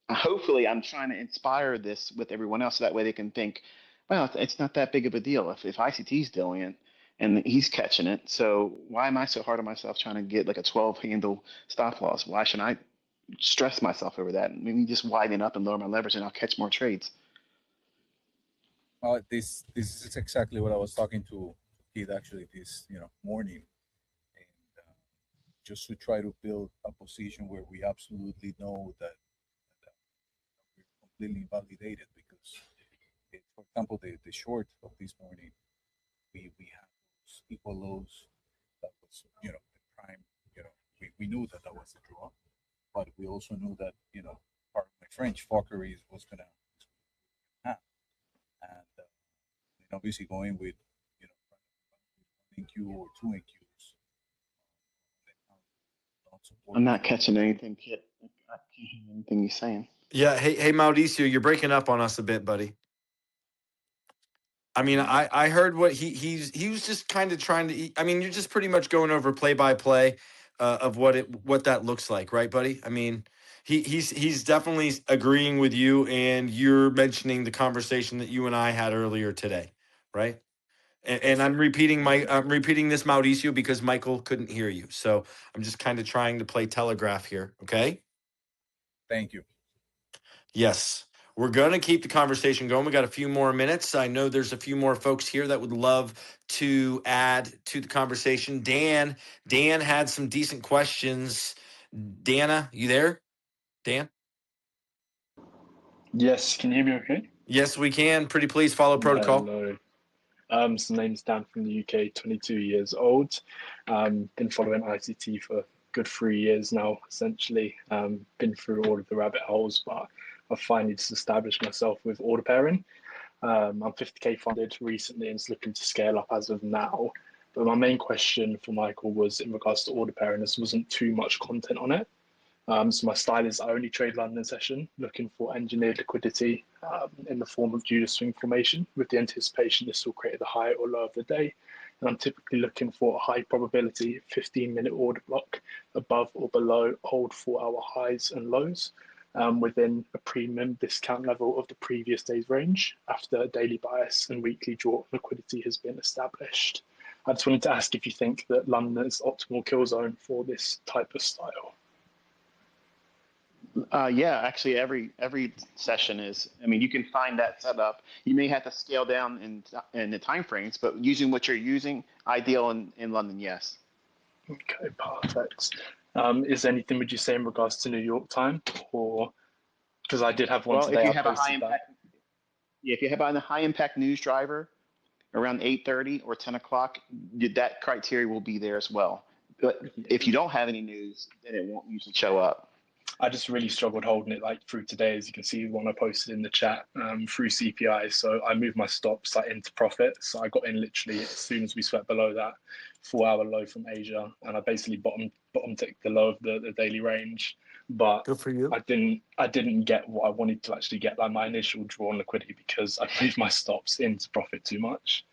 hopefully I'm trying to inspire this with everyone else so that way they can think, well, it's not that big of a deal if ICT's doing it and he's catching it. So why am I so hard on myself trying to get like a 12 handle stop loss? Why should I stress myself over that? Maybe just widen up and lower my leverage and I'll catch more trades. This is exactly what I was talking to Kitt actually this morning, and just to try to build a position where we absolutely know that we're completely validated because, for example, the short of this morning, we have those equal lows. That was the prime. We knew that was the draw, but we also knew that part of my French fuckery was gonna happen, and obviously going with NQ or two NQs. I'm not catching anything, Kit. I can't hear anything you're saying. Yeah. Hey, Mauricio, you're breaking up on us a bit, buddy. I mean, I heard what he was just kind of trying to. I mean, you're just pretty much going over play by play of what that looks like, right, buddy? I mean, He's definitely agreeing with you, and you're mentioning the conversation that you and I had earlier today, right? And I'm repeating this, Mauricio, because Michael couldn't hear you. So I'm just kind of trying to play telegraph here. Okay. Thank you. Yes. We're going to keep the conversation going. We got a few more minutes. I know there's a few more folks here that would love to add to the conversation. Dan had some decent questions. Dana, you there? Dan? Yes, can you hear me okay? Yes, we can. Pretty please follow protocol. Hello. So name's Dan from the UK, 22 years old. Been following ICT for a good 3 years now, essentially. Been through all of the rabbit holes, but I've finally just established myself with order pairing. I'm 50K funded recently and it's looking to scale up as of now. But my main question for Michael was in regards to order pairing. There wasn't too much content on it. So my style is I only trade London session, looking for engineered liquidity in the form of Judas swing formation, with the anticipation this will create the high or low of the day. And I'm typically looking for a high probability 15-minute order block above or below old 4-hour highs and lows within a premium discount level of the previous day's range after a daily bias and weekly draw liquidity has been established. I just wanted to ask if you think that London is optimal kill zone for this type of style. Yeah, actually, every session is. I mean, you can find that setup. You may have to scale down in the time frames, but using what you're using, ideal in London, yes. Okay, perfect. Is there anything would you say in regards to New York time, or because I did have one Well, if today, you I have a high posted that. impact, yeah, if you have a high impact news driver around 8:30 or 10 o'clock, that criteria will be there as well. But if you don't have any news, then it won't usually show up. I just really struggled holding it like through today, as you can see, one I posted in the chat through CPI. So I moved my stops like into profit. So I got in literally as soon as we swept below that 4-hour low from Asia, and I basically bottom ticked the low of the daily range. But Good for you. I didn't get what I wanted to actually get, like my initial draw on liquidity, because I moved my stops into profit too much.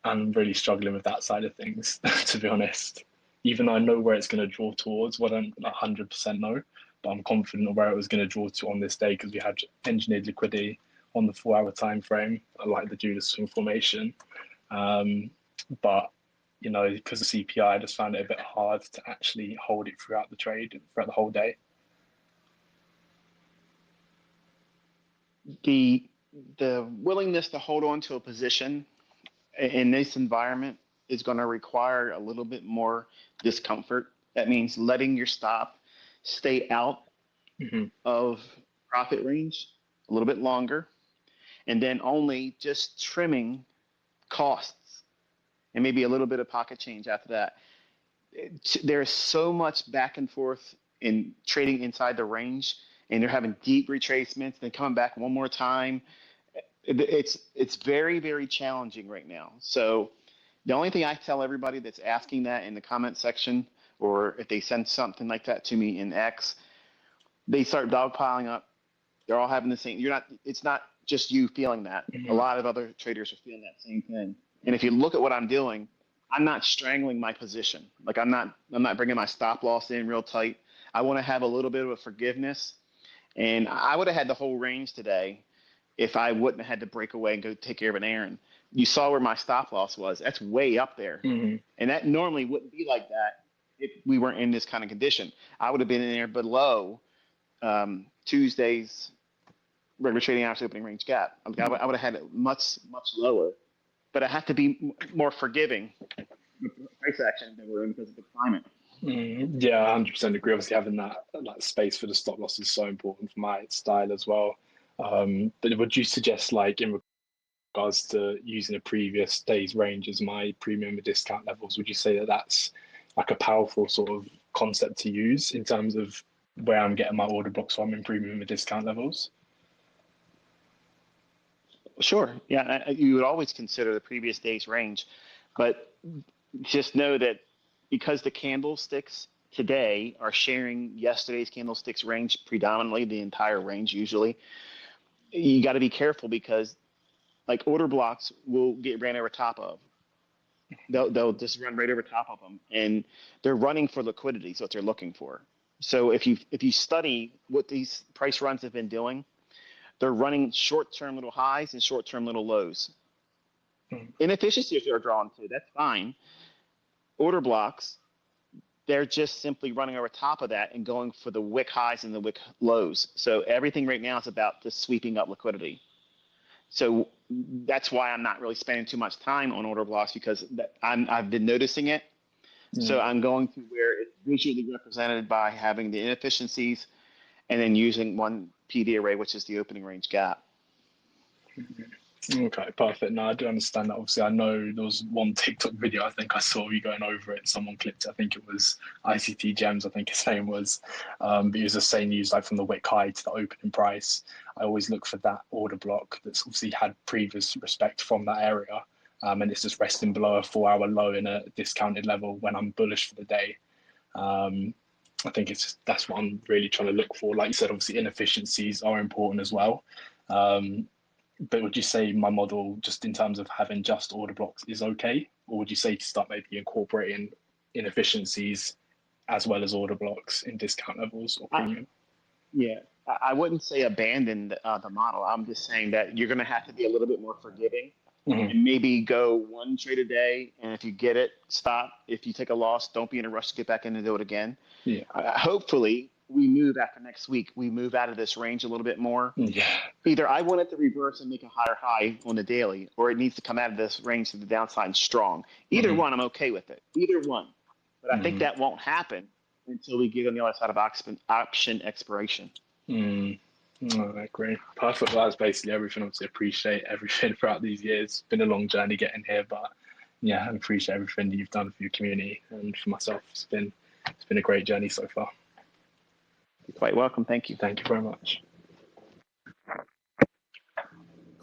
I'm really struggling with that side of things, to be honest. Even though I know where it's going to draw towards, what I'm 100% know, but I'm confident of where it was going to draw to on this day because we had engineered liquidity on the 4-hour time frame. I like the Judas swing formation, but you know, because of CPI, I just found it a bit hard to actually hold it throughout the trade, throughout the whole day. The willingness to hold on to a position in this environment is going to require a little bit more discomfort. That means letting your stop stay out of profit range a little bit longer, and then only just trimming costs and maybe a little bit of pocket change after that. There's so much back and forth in trading inside the range, and they're having deep retracements, then coming back one more time. It's very, very challenging right now. So the only thing I tell everybody that's asking that in the comment section, or if they send something like that to me in X, they start dogpiling up. They're all having the same. It's not just you feeling that. A lot of other traders are feeling that same thing. And if you look at what I'm doing, I'm not strangling my position. Like I'm not bringing my stop loss in real tight. I want to have a little bit of a forgiveness. And I would have had the whole range today if I wouldn't have had to break away and go take care of an errand. You saw where my stop loss was. That's way up there. And that normally wouldn't be like that if we weren't in this kind of condition. I would have been in there below Tuesday's regular trading hours opening range gap. I would have had it much, much lower. But I have to be more forgiving with the price action that we're in because of the climate. Yeah, 100% agree. Obviously, having that space for the stop loss is so important for my style as well. But would you suggest, like, in regards to using a previous day's range as my premium discount levels, would you say that that's like a powerful sort of concept to use in terms of where I'm getting my order blocks from in premium discount levels? Sure. Yeah, you would always consider the previous day's range, but just know that because the candlesticks today are sharing yesterday's candlesticks range predominantly, the entire range usually, you got to be careful because like order blocks will get ran over top of. They'll just run right over top of them, and they're running for liquidity. So what they're looking for. So if you study what these price runs have been doing, they're running short-term little highs and short-term little lows. Inefficiencies are drawn to, that's fine. Order blocks, they're just simply running over top of that and going for the wick highs and the wick lows. So everything right now is about just sweeping up liquidity. So that's why I'm not really spending too much time on order blocks, because I've been noticing it. So I'm going to where it's visually represented by having the inefficiencies and then using one PD array, which is the opening range gap. Okay, perfect. No, I do understand that. Obviously, I know there was one TikTok video I think I saw you going over it. Someone clipped it. I think it was ICT Gems, I think his name was. But he was just saying, use like from the wick high to the opening price. I always look for that order block that's obviously had previous respect from that area. And it's just resting below a 4-hour low in a discounted level when I'm bullish for the day. I think that's what I'm really trying to look for. Like you said, obviously inefficiencies are important as well. But would you say my model, just in terms of having just order blocks, is okay? Or would you say to start maybe incorporating inefficiencies as well as order blocks in discount levels or premium? Yeah, I wouldn't say abandon the model. I'm just saying that you're going to have to be a little bit more forgiving and maybe go one trade a day. And if you get it, stop. If you take a loss, don't be in a rush to get back in and do it again. Yeah. Hopefully, we move after next week. We move out of this range a little bit more. Yeah. Either I want it to reverse and make a higher high on the daily, or it needs to come out of this range to the downside strong. Either one, I'm okay with it. Either one. But I think that won't happen until we get on the other side of option expiration. Oh, I agree. Perfect. Well, that's basically everything. Obviously, appreciate everything throughout these years. It's been a long journey getting here, but yeah, I appreciate everything that you've done for your community and for myself. It's been a great journey so far. You're quite welcome. Thank you. Thank you very much.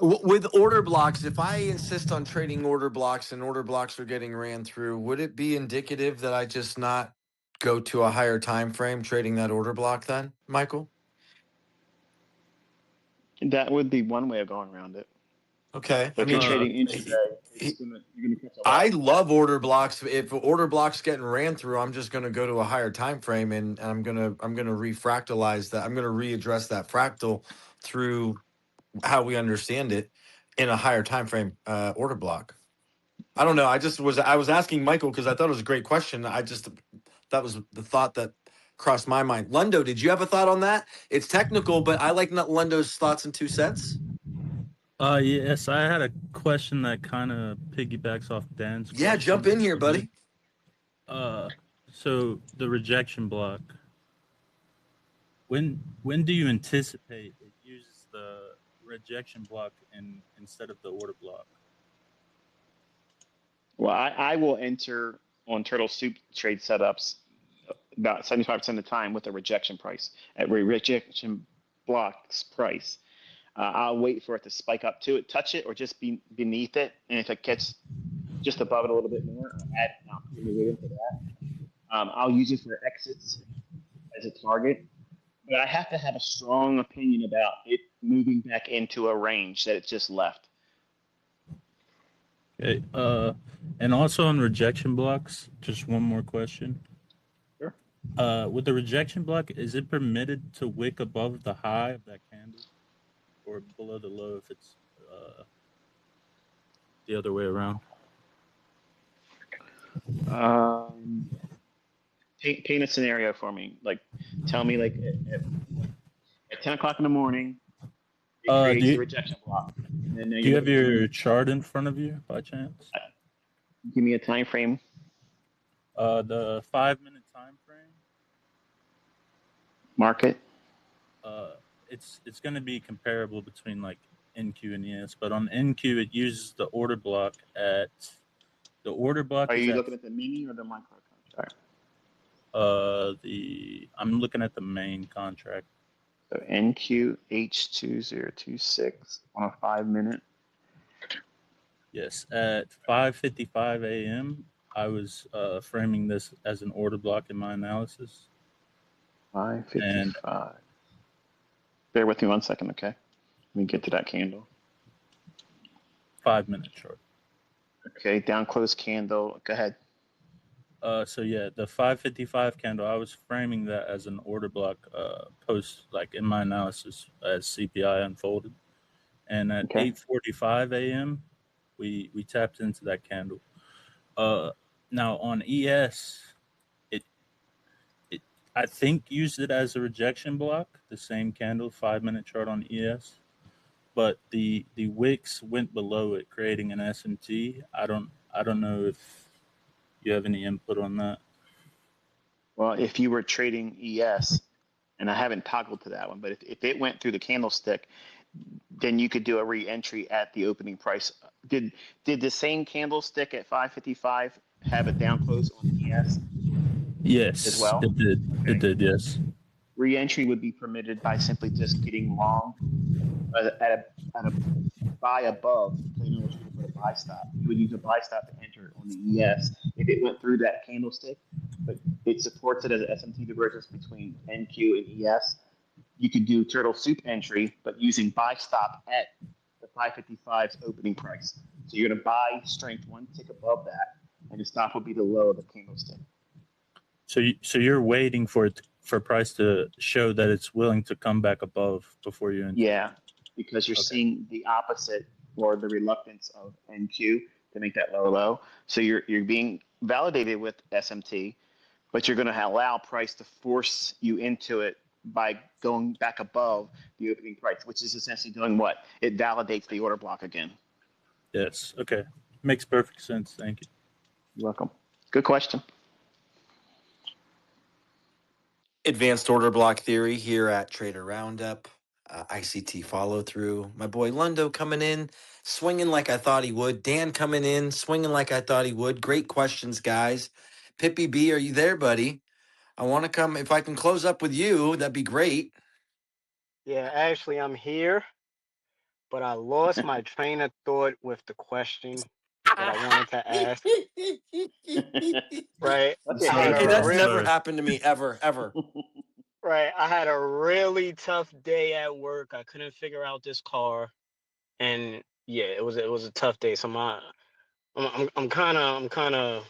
With order blocks, if I insist on trading order blocks and order blocks are getting ran through, would it be indicative that I just not go to a higher time frame trading that order block then, Michael? That would be one way of going around it. Okay. But if you're trading intraday, you're gonna catch a I lot. love order blocks. If order blocks getting ran through, I'm just going to go to a higher time frame and I'm going to refractalize that. I'm going to readdress that fractal through how we understand it in a higher time frame order block. I don't know. I was asking Michael because I thought it was a great question. That was the thought that crossed my mind. Lundo, did you have a thought on that? It's technical, but I like Lundo's thoughts and 2 cents. Yes, I had a question that kind of piggybacks off Dan's question. Yeah, jump in here, buddy. So the rejection block. When do you anticipate it uses the rejection block instead of the order block? Well, I will enter on Turtle Soup trade setups about 75% of the time with a rejection price at rejection block's price. I'll wait for it to spike up to it, touch it, or just be beneath it. And if it gets just above it a little bit more, I'll wait into that. I'll use it for exits as a target. But I have to have a strong opinion about it moving back into a range that it just left. Okay. And also on rejection blocks, just one more question. Sure. With the rejection block, is it permitted to wick above the high of that candle, or below the low if it's the other way around? Paint a scenario for me. Like, tell me, like, at 10 o'clock in the morning, it creates a rejection block. And then do you have your chart in front of you by chance? Give me a time frame. The 5-minute time frame. Market. It's going to be comparable between like NQ and ES, but on NQ it uses the order block at the order block. Are you looking at the mini or the micro contract? I'm looking at the main contract. So NQ H2026 on a 5-minute. Yes, at 5:55 a.m. I was framing this as an order block in my analysis. 5:55. Bear with me 1 second, okay? Let me get to that candle. 5-minute chart. Okay, down close candle. Go ahead. So yeah, the 555 candle, I was framing that as an order block post, like in my analysis as CPI unfolded. And at Okay. 8:45 a.m., we tapped into that candle. Now on ES, it I think used it as a rejection block, the same candle, 5-minute chart on ES. But the wicks went below it, creating an SMT. I don't know if you have any input on that. Well, if you were trading ES, and I haven't toggled to that one, but if it went through the candlestick, then you could do a re-entry at the opening price. Did the same candlestick at 555 have it down close on ES as Yes, well? it did. It Okay. did. Yes. Re-entry would be permitted by simply just getting long at a buy above. So in other words, you're going to put a buy stop. You would use a buy stop to enter on the ES if it went through that candlestick, but it supports it as an SMT divergence between NQ and ES. You could do turtle soup entry, but using buy stop at the 555's opening price. So you're going to buy strength one tick above that, and the stop will be the low of the candlestick. So you're waiting for it for price to show that it's willing to come back above before you enter. Yeah, because you're Okay. seeing the opposite or the reluctance of NQ to make that lower low. So you're being validated with SMT, but you're going to allow price to force you into it by going back above the opening price, which is essentially doing what? It validates the order block again. Yes. Okay. Makes perfect sense. Thank you. You're welcome. Good question. Advanced order block theory here at Trader Roundup. ICT follow through. My boy Lundo coming in, swinging like I thought he would. Dan coming in, swinging like I thought he would. Great questions, guys. Pippy B, are you there, buddy? I want to come. If I can close up with you, that'd be great. Yeah, actually, I'm here, but I lost my train of thought with the question that I wanted to ask. Right, I'm Okay, I had sorry, a Hey, bro. that's I'm real never sorry. happened to me ever, ever. right. I had a really tough day at work. I couldn't figure out this car, and yeah, it was a tough day. So I'm kind of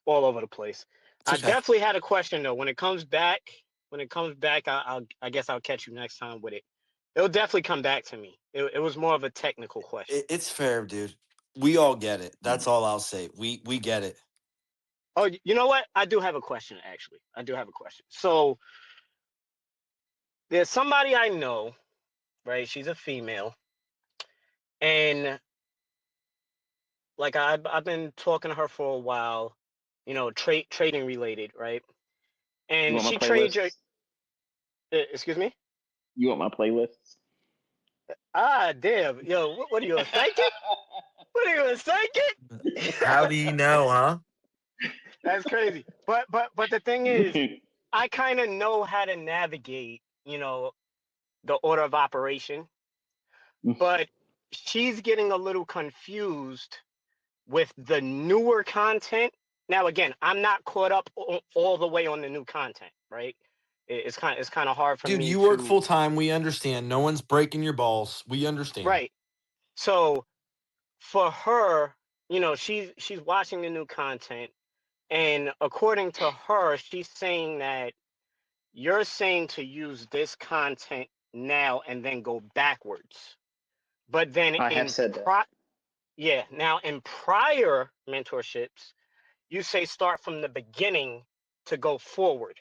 all over the place. It's I okay. definitely had a question though. When it comes back, I guess I'll catch you next time with it. It'll definitely come back to me. It was more of a technical question. It's fair, dude. We all get it. That's all I'll say. We get it. Oh, you know what? I do have a question, actually. I do have a question. So there's somebody I know, right? She's a female. And like I've been talking to her for a while, trading related, right? You And want my she trades your, playlists? excuse me? You want my playlists? Ah, damn. Yo, what are you, a psychic? What are you, a psychic? How do you know, huh? That's crazy. But the thing is, I kind of know how to navigate, the order of operation, but she's getting a little confused with the newer content. Now, again, I'm not caught up all the way on the new content, right? It's kind of hard for Dude, me you work full to, time. We understand. No one's breaking your balls. We understand. right. So for her, she's watching the new content, and according to her, she's saying that you're saying to use this content now and then go backwards. But then I have said that. now in prior mentorships, you say start from the beginning to go forward.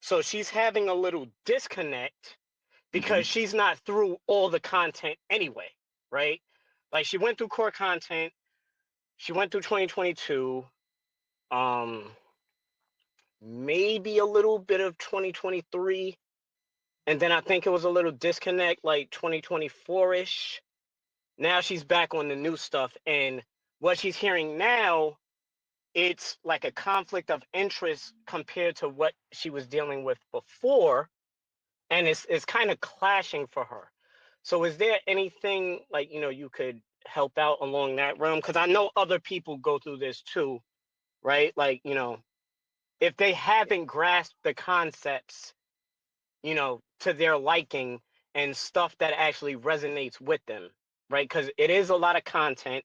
So she's having a little disconnect Hmm. because she's not through all the content anyway, right? Like she went through core content, she went through 2022, maybe a little bit of 2023, and then I think it was a little disconnect like 2024-ish. Now she's back on the new stuff, and what she's hearing now, it's like a conflict of interest compared to what she was dealing with before, and it's kind of clashing for her. So is there anything like you could help out along that realm? Because I know other people go through this too, right? Like if they haven't grasped the concepts, to their liking and stuff that actually resonates with them, right? Because it is a lot of content,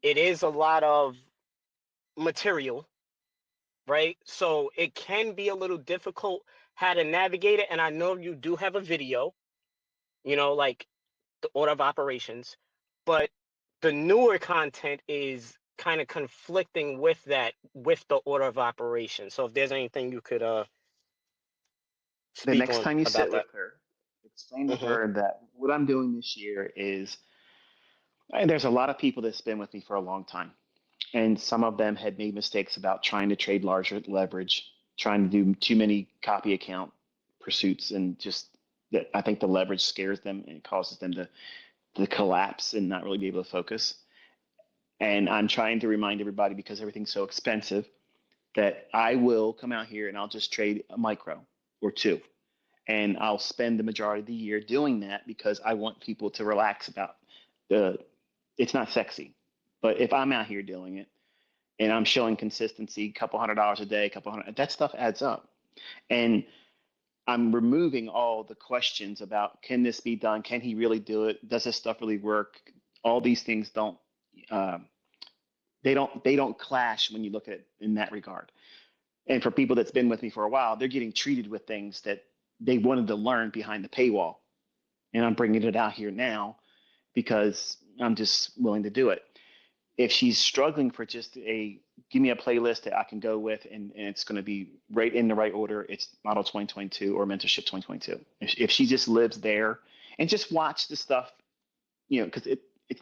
it is a lot of material, right? So it can be a little difficult how to navigate it. And I know you do have a video, like the order of operations, but the newer content is kind of conflicting with that, with the order of operations. So if there's anything you could The speak next on time you about sit with that. her, explain to Mm-hmm. her that what I'm doing this year is, and there's a lot of people that's been with me for a long time, and some of them had made mistakes about trying to trade larger leverage, trying to do too many copy account pursuits, and just that I think the leverage scares them and it causes them to collapse and not really be able to focus. And I'm trying to remind everybody, because everything's so expensive, that I will come out here and I'll just trade a micro or two. And I'll spend the majority of the year doing that because I want people to relax about the, it's not sexy. But if I'm out here doing it and I'm showing consistency, a couple $100 a day, that stuff adds up. And I'm removing all the questions about, can this be done? Can he really do it? Does this stuff really work? All these things uh, they don't clash when you look at it in that regard. And for people that's been with me for a while, they're getting treated with things that they wanted to learn behind the paywall. And I'm bringing it out here now because I'm just willing to do it. If she's struggling for just give me a playlist that I can go with, and it's going to be right in the right order, it's Model 2022 or Mentorship 2022. If she just lives there and just watch the stuff, because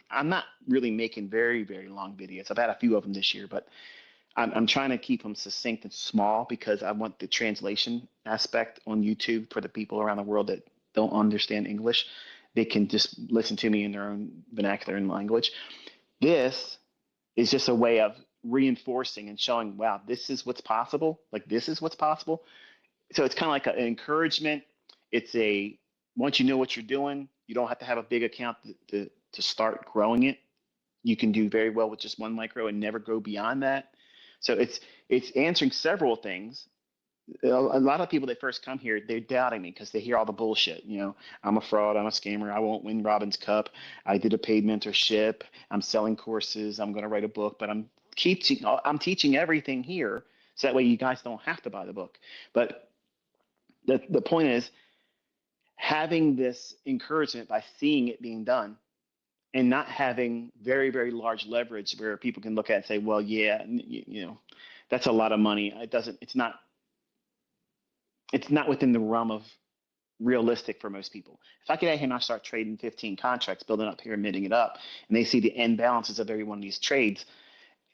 I'm not really making very, very long videos. I've had a few of them this year, but I'm trying to keep them succinct and small because I want the translation aspect on YouTube for the people around the world that don't understand English. They can just listen to me in their own vernacular and language. This is just a way of reinforcing and showing, wow, this is what's possible. Like, this is what's possible. So it's kind of like an encouragement. Once you know what you're doing, you don't have to have a big account to start growing it. You can do very well with just one micro and never go beyond that. So it's answering several things. A lot of people that first come here, they're doubting me because they hear all the bullshit. I'm a fraud, I'm a scammer, I won't win Robin's Cup, I did a paid mentorship, I'm selling courses, I'm going to write a book, but I'm teaching everything here, so that way you guys don't have to buy the book. But the point is having this encouragement by seeing it being done, and not having very, very large leverage where people can look at it and say, well, yeah, that's a lot of money. It's not within the realm of realistic for most people. If I get out here and I start trading 15 contracts, building up, pyramiding it up, and they see the end balances of every one of these trades,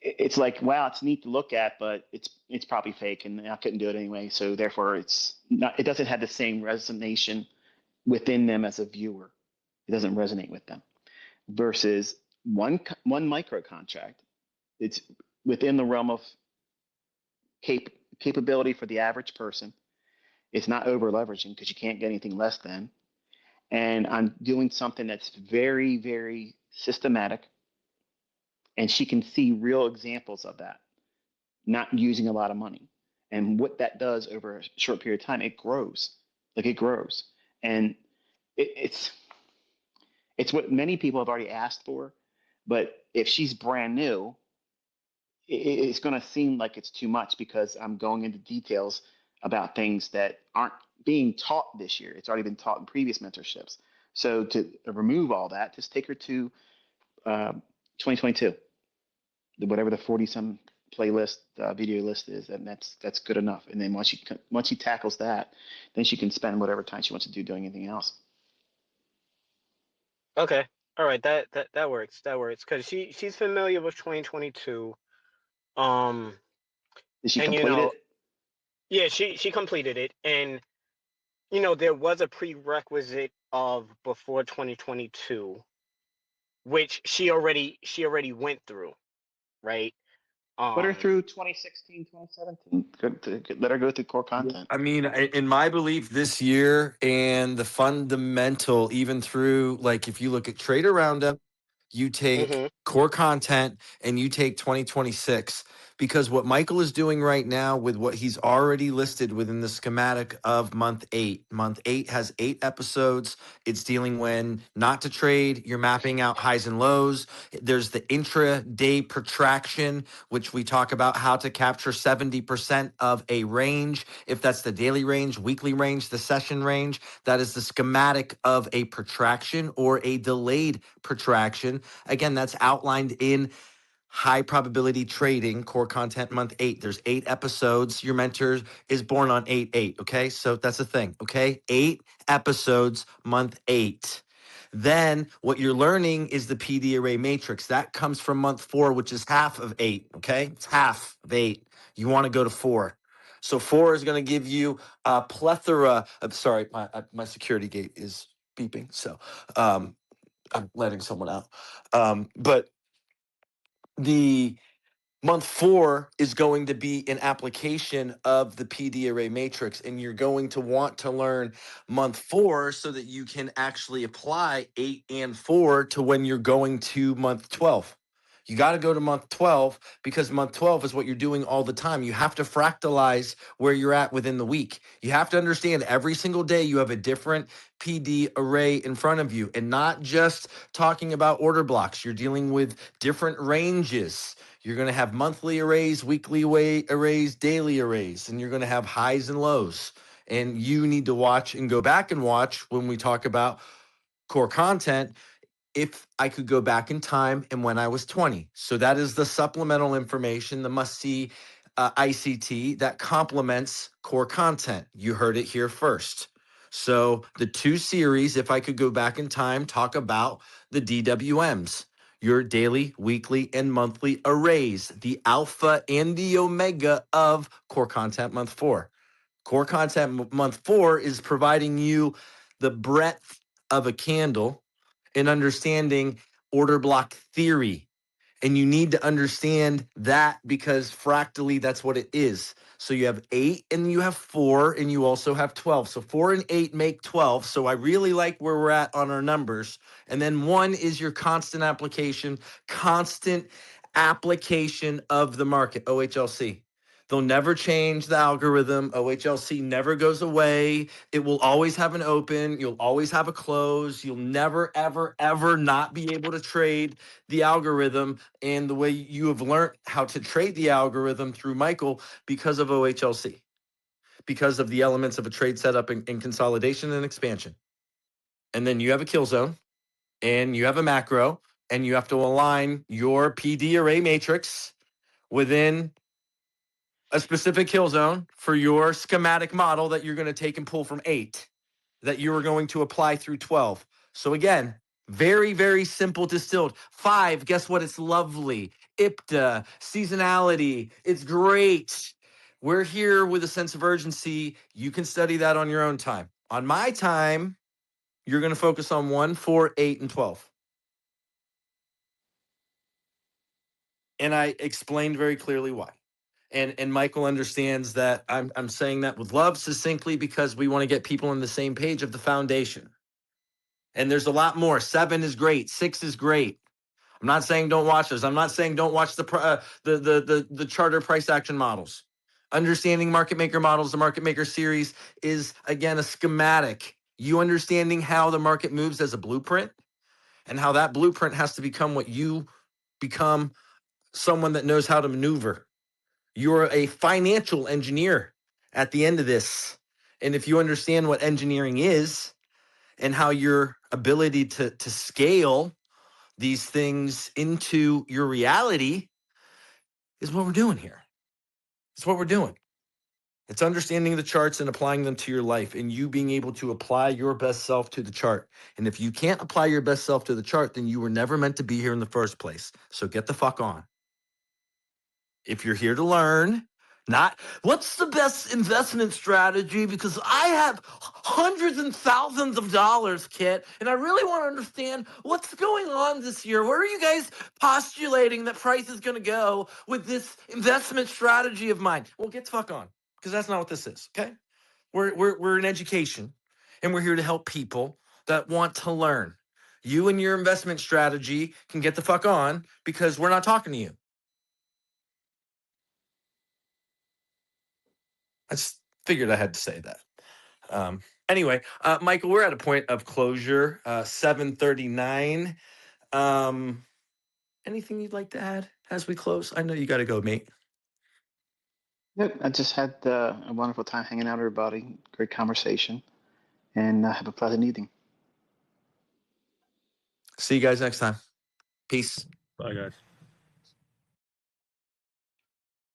it's like, wow, it's neat to look at, but it's probably fake, and I couldn't do it anyway. So therefore, it doesn't have the same resonation within them as a viewer. It doesn't resonate with them. Versus one micro contract, it's within the realm of capability for the average person. It's not over leveraging because you can't get anything less than. And I'm doing something that's very, very systematic, and she can see real examples of that, not using a lot of money. And what that does over a short period of time, it grows. Like, it grows. And it's what many people have already asked for. But if she's brand new, it's going to seem like it's too much because I'm going into details about things that aren't being taught this year. It's already been taught in previous mentorships. So to remove all that, just take her to 2022, whatever the 40-some playlist video list is, and that's good enough. And then once she tackles that, then she can spend whatever time she wants to do doing anything else. Okay. All right. That works. That works because she's familiar with 2022. Did she And complete it? yeah, she completed it, and there was a prerequisite of before 2022, which she already went through, right? Put her through 2016, 2017. Let her go through core content. I mean, in my belief, this year and the fundamental, even through, like, if you look at Trader Roundup, you take Mm-hmm. core content and you take 2026, because what Michael is doing right now with what he's already listed within the schematic of month 8. Month 8 has 8 episodes. It's dealing when not to trade. You're mapping out highs and lows. There's the intraday protraction, which we talk about how to capture 70% of a range. If that's the daily range, weekly range, the session range, that is the schematic of a protraction or a delayed protraction. Again, that's outlined in High Probability Trading Core Content Month 8. There's 8 episodes. Your mentor is born on 8/8. Okay. So that's the thing. Okay. 8 episodes, month 8. Then what you're learning is the PD array matrix. That comes from month 4, which is half of 8. Okay. It's half of 8. You want to go to 4. So 4 is going to give you a plethora of, sorry, my security gate is beeping. So I'm letting someone out. But the month 4 is going to be an application of the PD array matrix, and you're going to want to learn month 4 so that you can actually apply 8 and 4 to when you're going to month 12. You got to go to month 12 because month 12 is what you're doing all the time. You have to fractalize where you're at within the week. You have to understand every single day you have a different PD array in front of you, and not just talking about order blocks. You're dealing with different ranges. You're going to have monthly arrays, weekly arrays, daily arrays, and you're going to have highs and lows. And you need to watch and go back and watch when we talk about core content. If I could go back in time and when I was 20. So that is the supplemental information, the must-see ICT that complements core content. You heard it here first. So the 2 series, if I could go back in time, talk about the DWMs, your daily, weekly, and monthly arrays, the alpha and the omega of core content month 4. Core content month 4 is providing you the breadth of a candle in understanding order block theory. And you need to understand that because fractally, that's what it is. So you have 8 and you have 4 and you also have 12. So 4 and 8 make 12. So I really like where we're at on our numbers. And then 1 is your constant application of the market, OHLC. They'll never change the algorithm. OHLC never goes away. It will always have an open. You'll always have a close. You'll never, ever, ever not be able to trade the algorithm and the way you have learned how to trade the algorithm through Michael because of OHLC, because of the elements of a trade setup and consolidation and expansion. And then you have a kill zone and you have a macro, and you have to align your PD array matrix within a specific kill zone for your schematic model that you're going to take and pull from 8 that you are going to apply through 12. So again, very, very simple distilled. 5, guess what? It's lovely. IPTA, seasonality. It's great. We're here with a sense of urgency. You can study that on your own time. On my time, you're going to focus on 1, 4, 8, and 12. And I explained very clearly why. And Michael understands that I'm saying that with love, succinctly, because we want to get people on the same page of the foundation. And there's a lot more. 7 is great. 6 is great. I'm not saying don't watch those. I'm not saying don't watch the charter price action models. Understanding market maker models, the market maker series is again a schematic. You understanding how the market moves as a blueprint and how that blueprint has to become what you become, someone that knows how to maneuver. You're a financial engineer at the end of this. And if you understand what engineering is and how your ability to scale these things into your reality is what we're doing here. It's what we're doing. It's understanding the charts and applying them to your life and you being able to apply your best self to the chart. And if you can't apply your best self to the chart, then you were never meant to be here in the first place. So get the fuck on. If you're here to learn, not what's the best investment strategy because I have hundreds and thousands of dollars, Kitt, and I really want to understand what's going on this year. Where are you guys postulating that price is going to go with this investment strategy of mine? Well, get the fuck on, because that's not what this is, okay? We're in education, and we're here to help people that want to learn. You and your investment strategy can get the fuck on because we're not talking to you. I just figured I had to say that. Anyway, Michael, we're at a point of closure, 7:39. Anything you'd like to add as we close? I know you got to go, mate. Yep, I just had a wonderful time hanging out with everybody. Great conversation, and have a pleasant evening. See you guys next time. Peace. Bye, guys.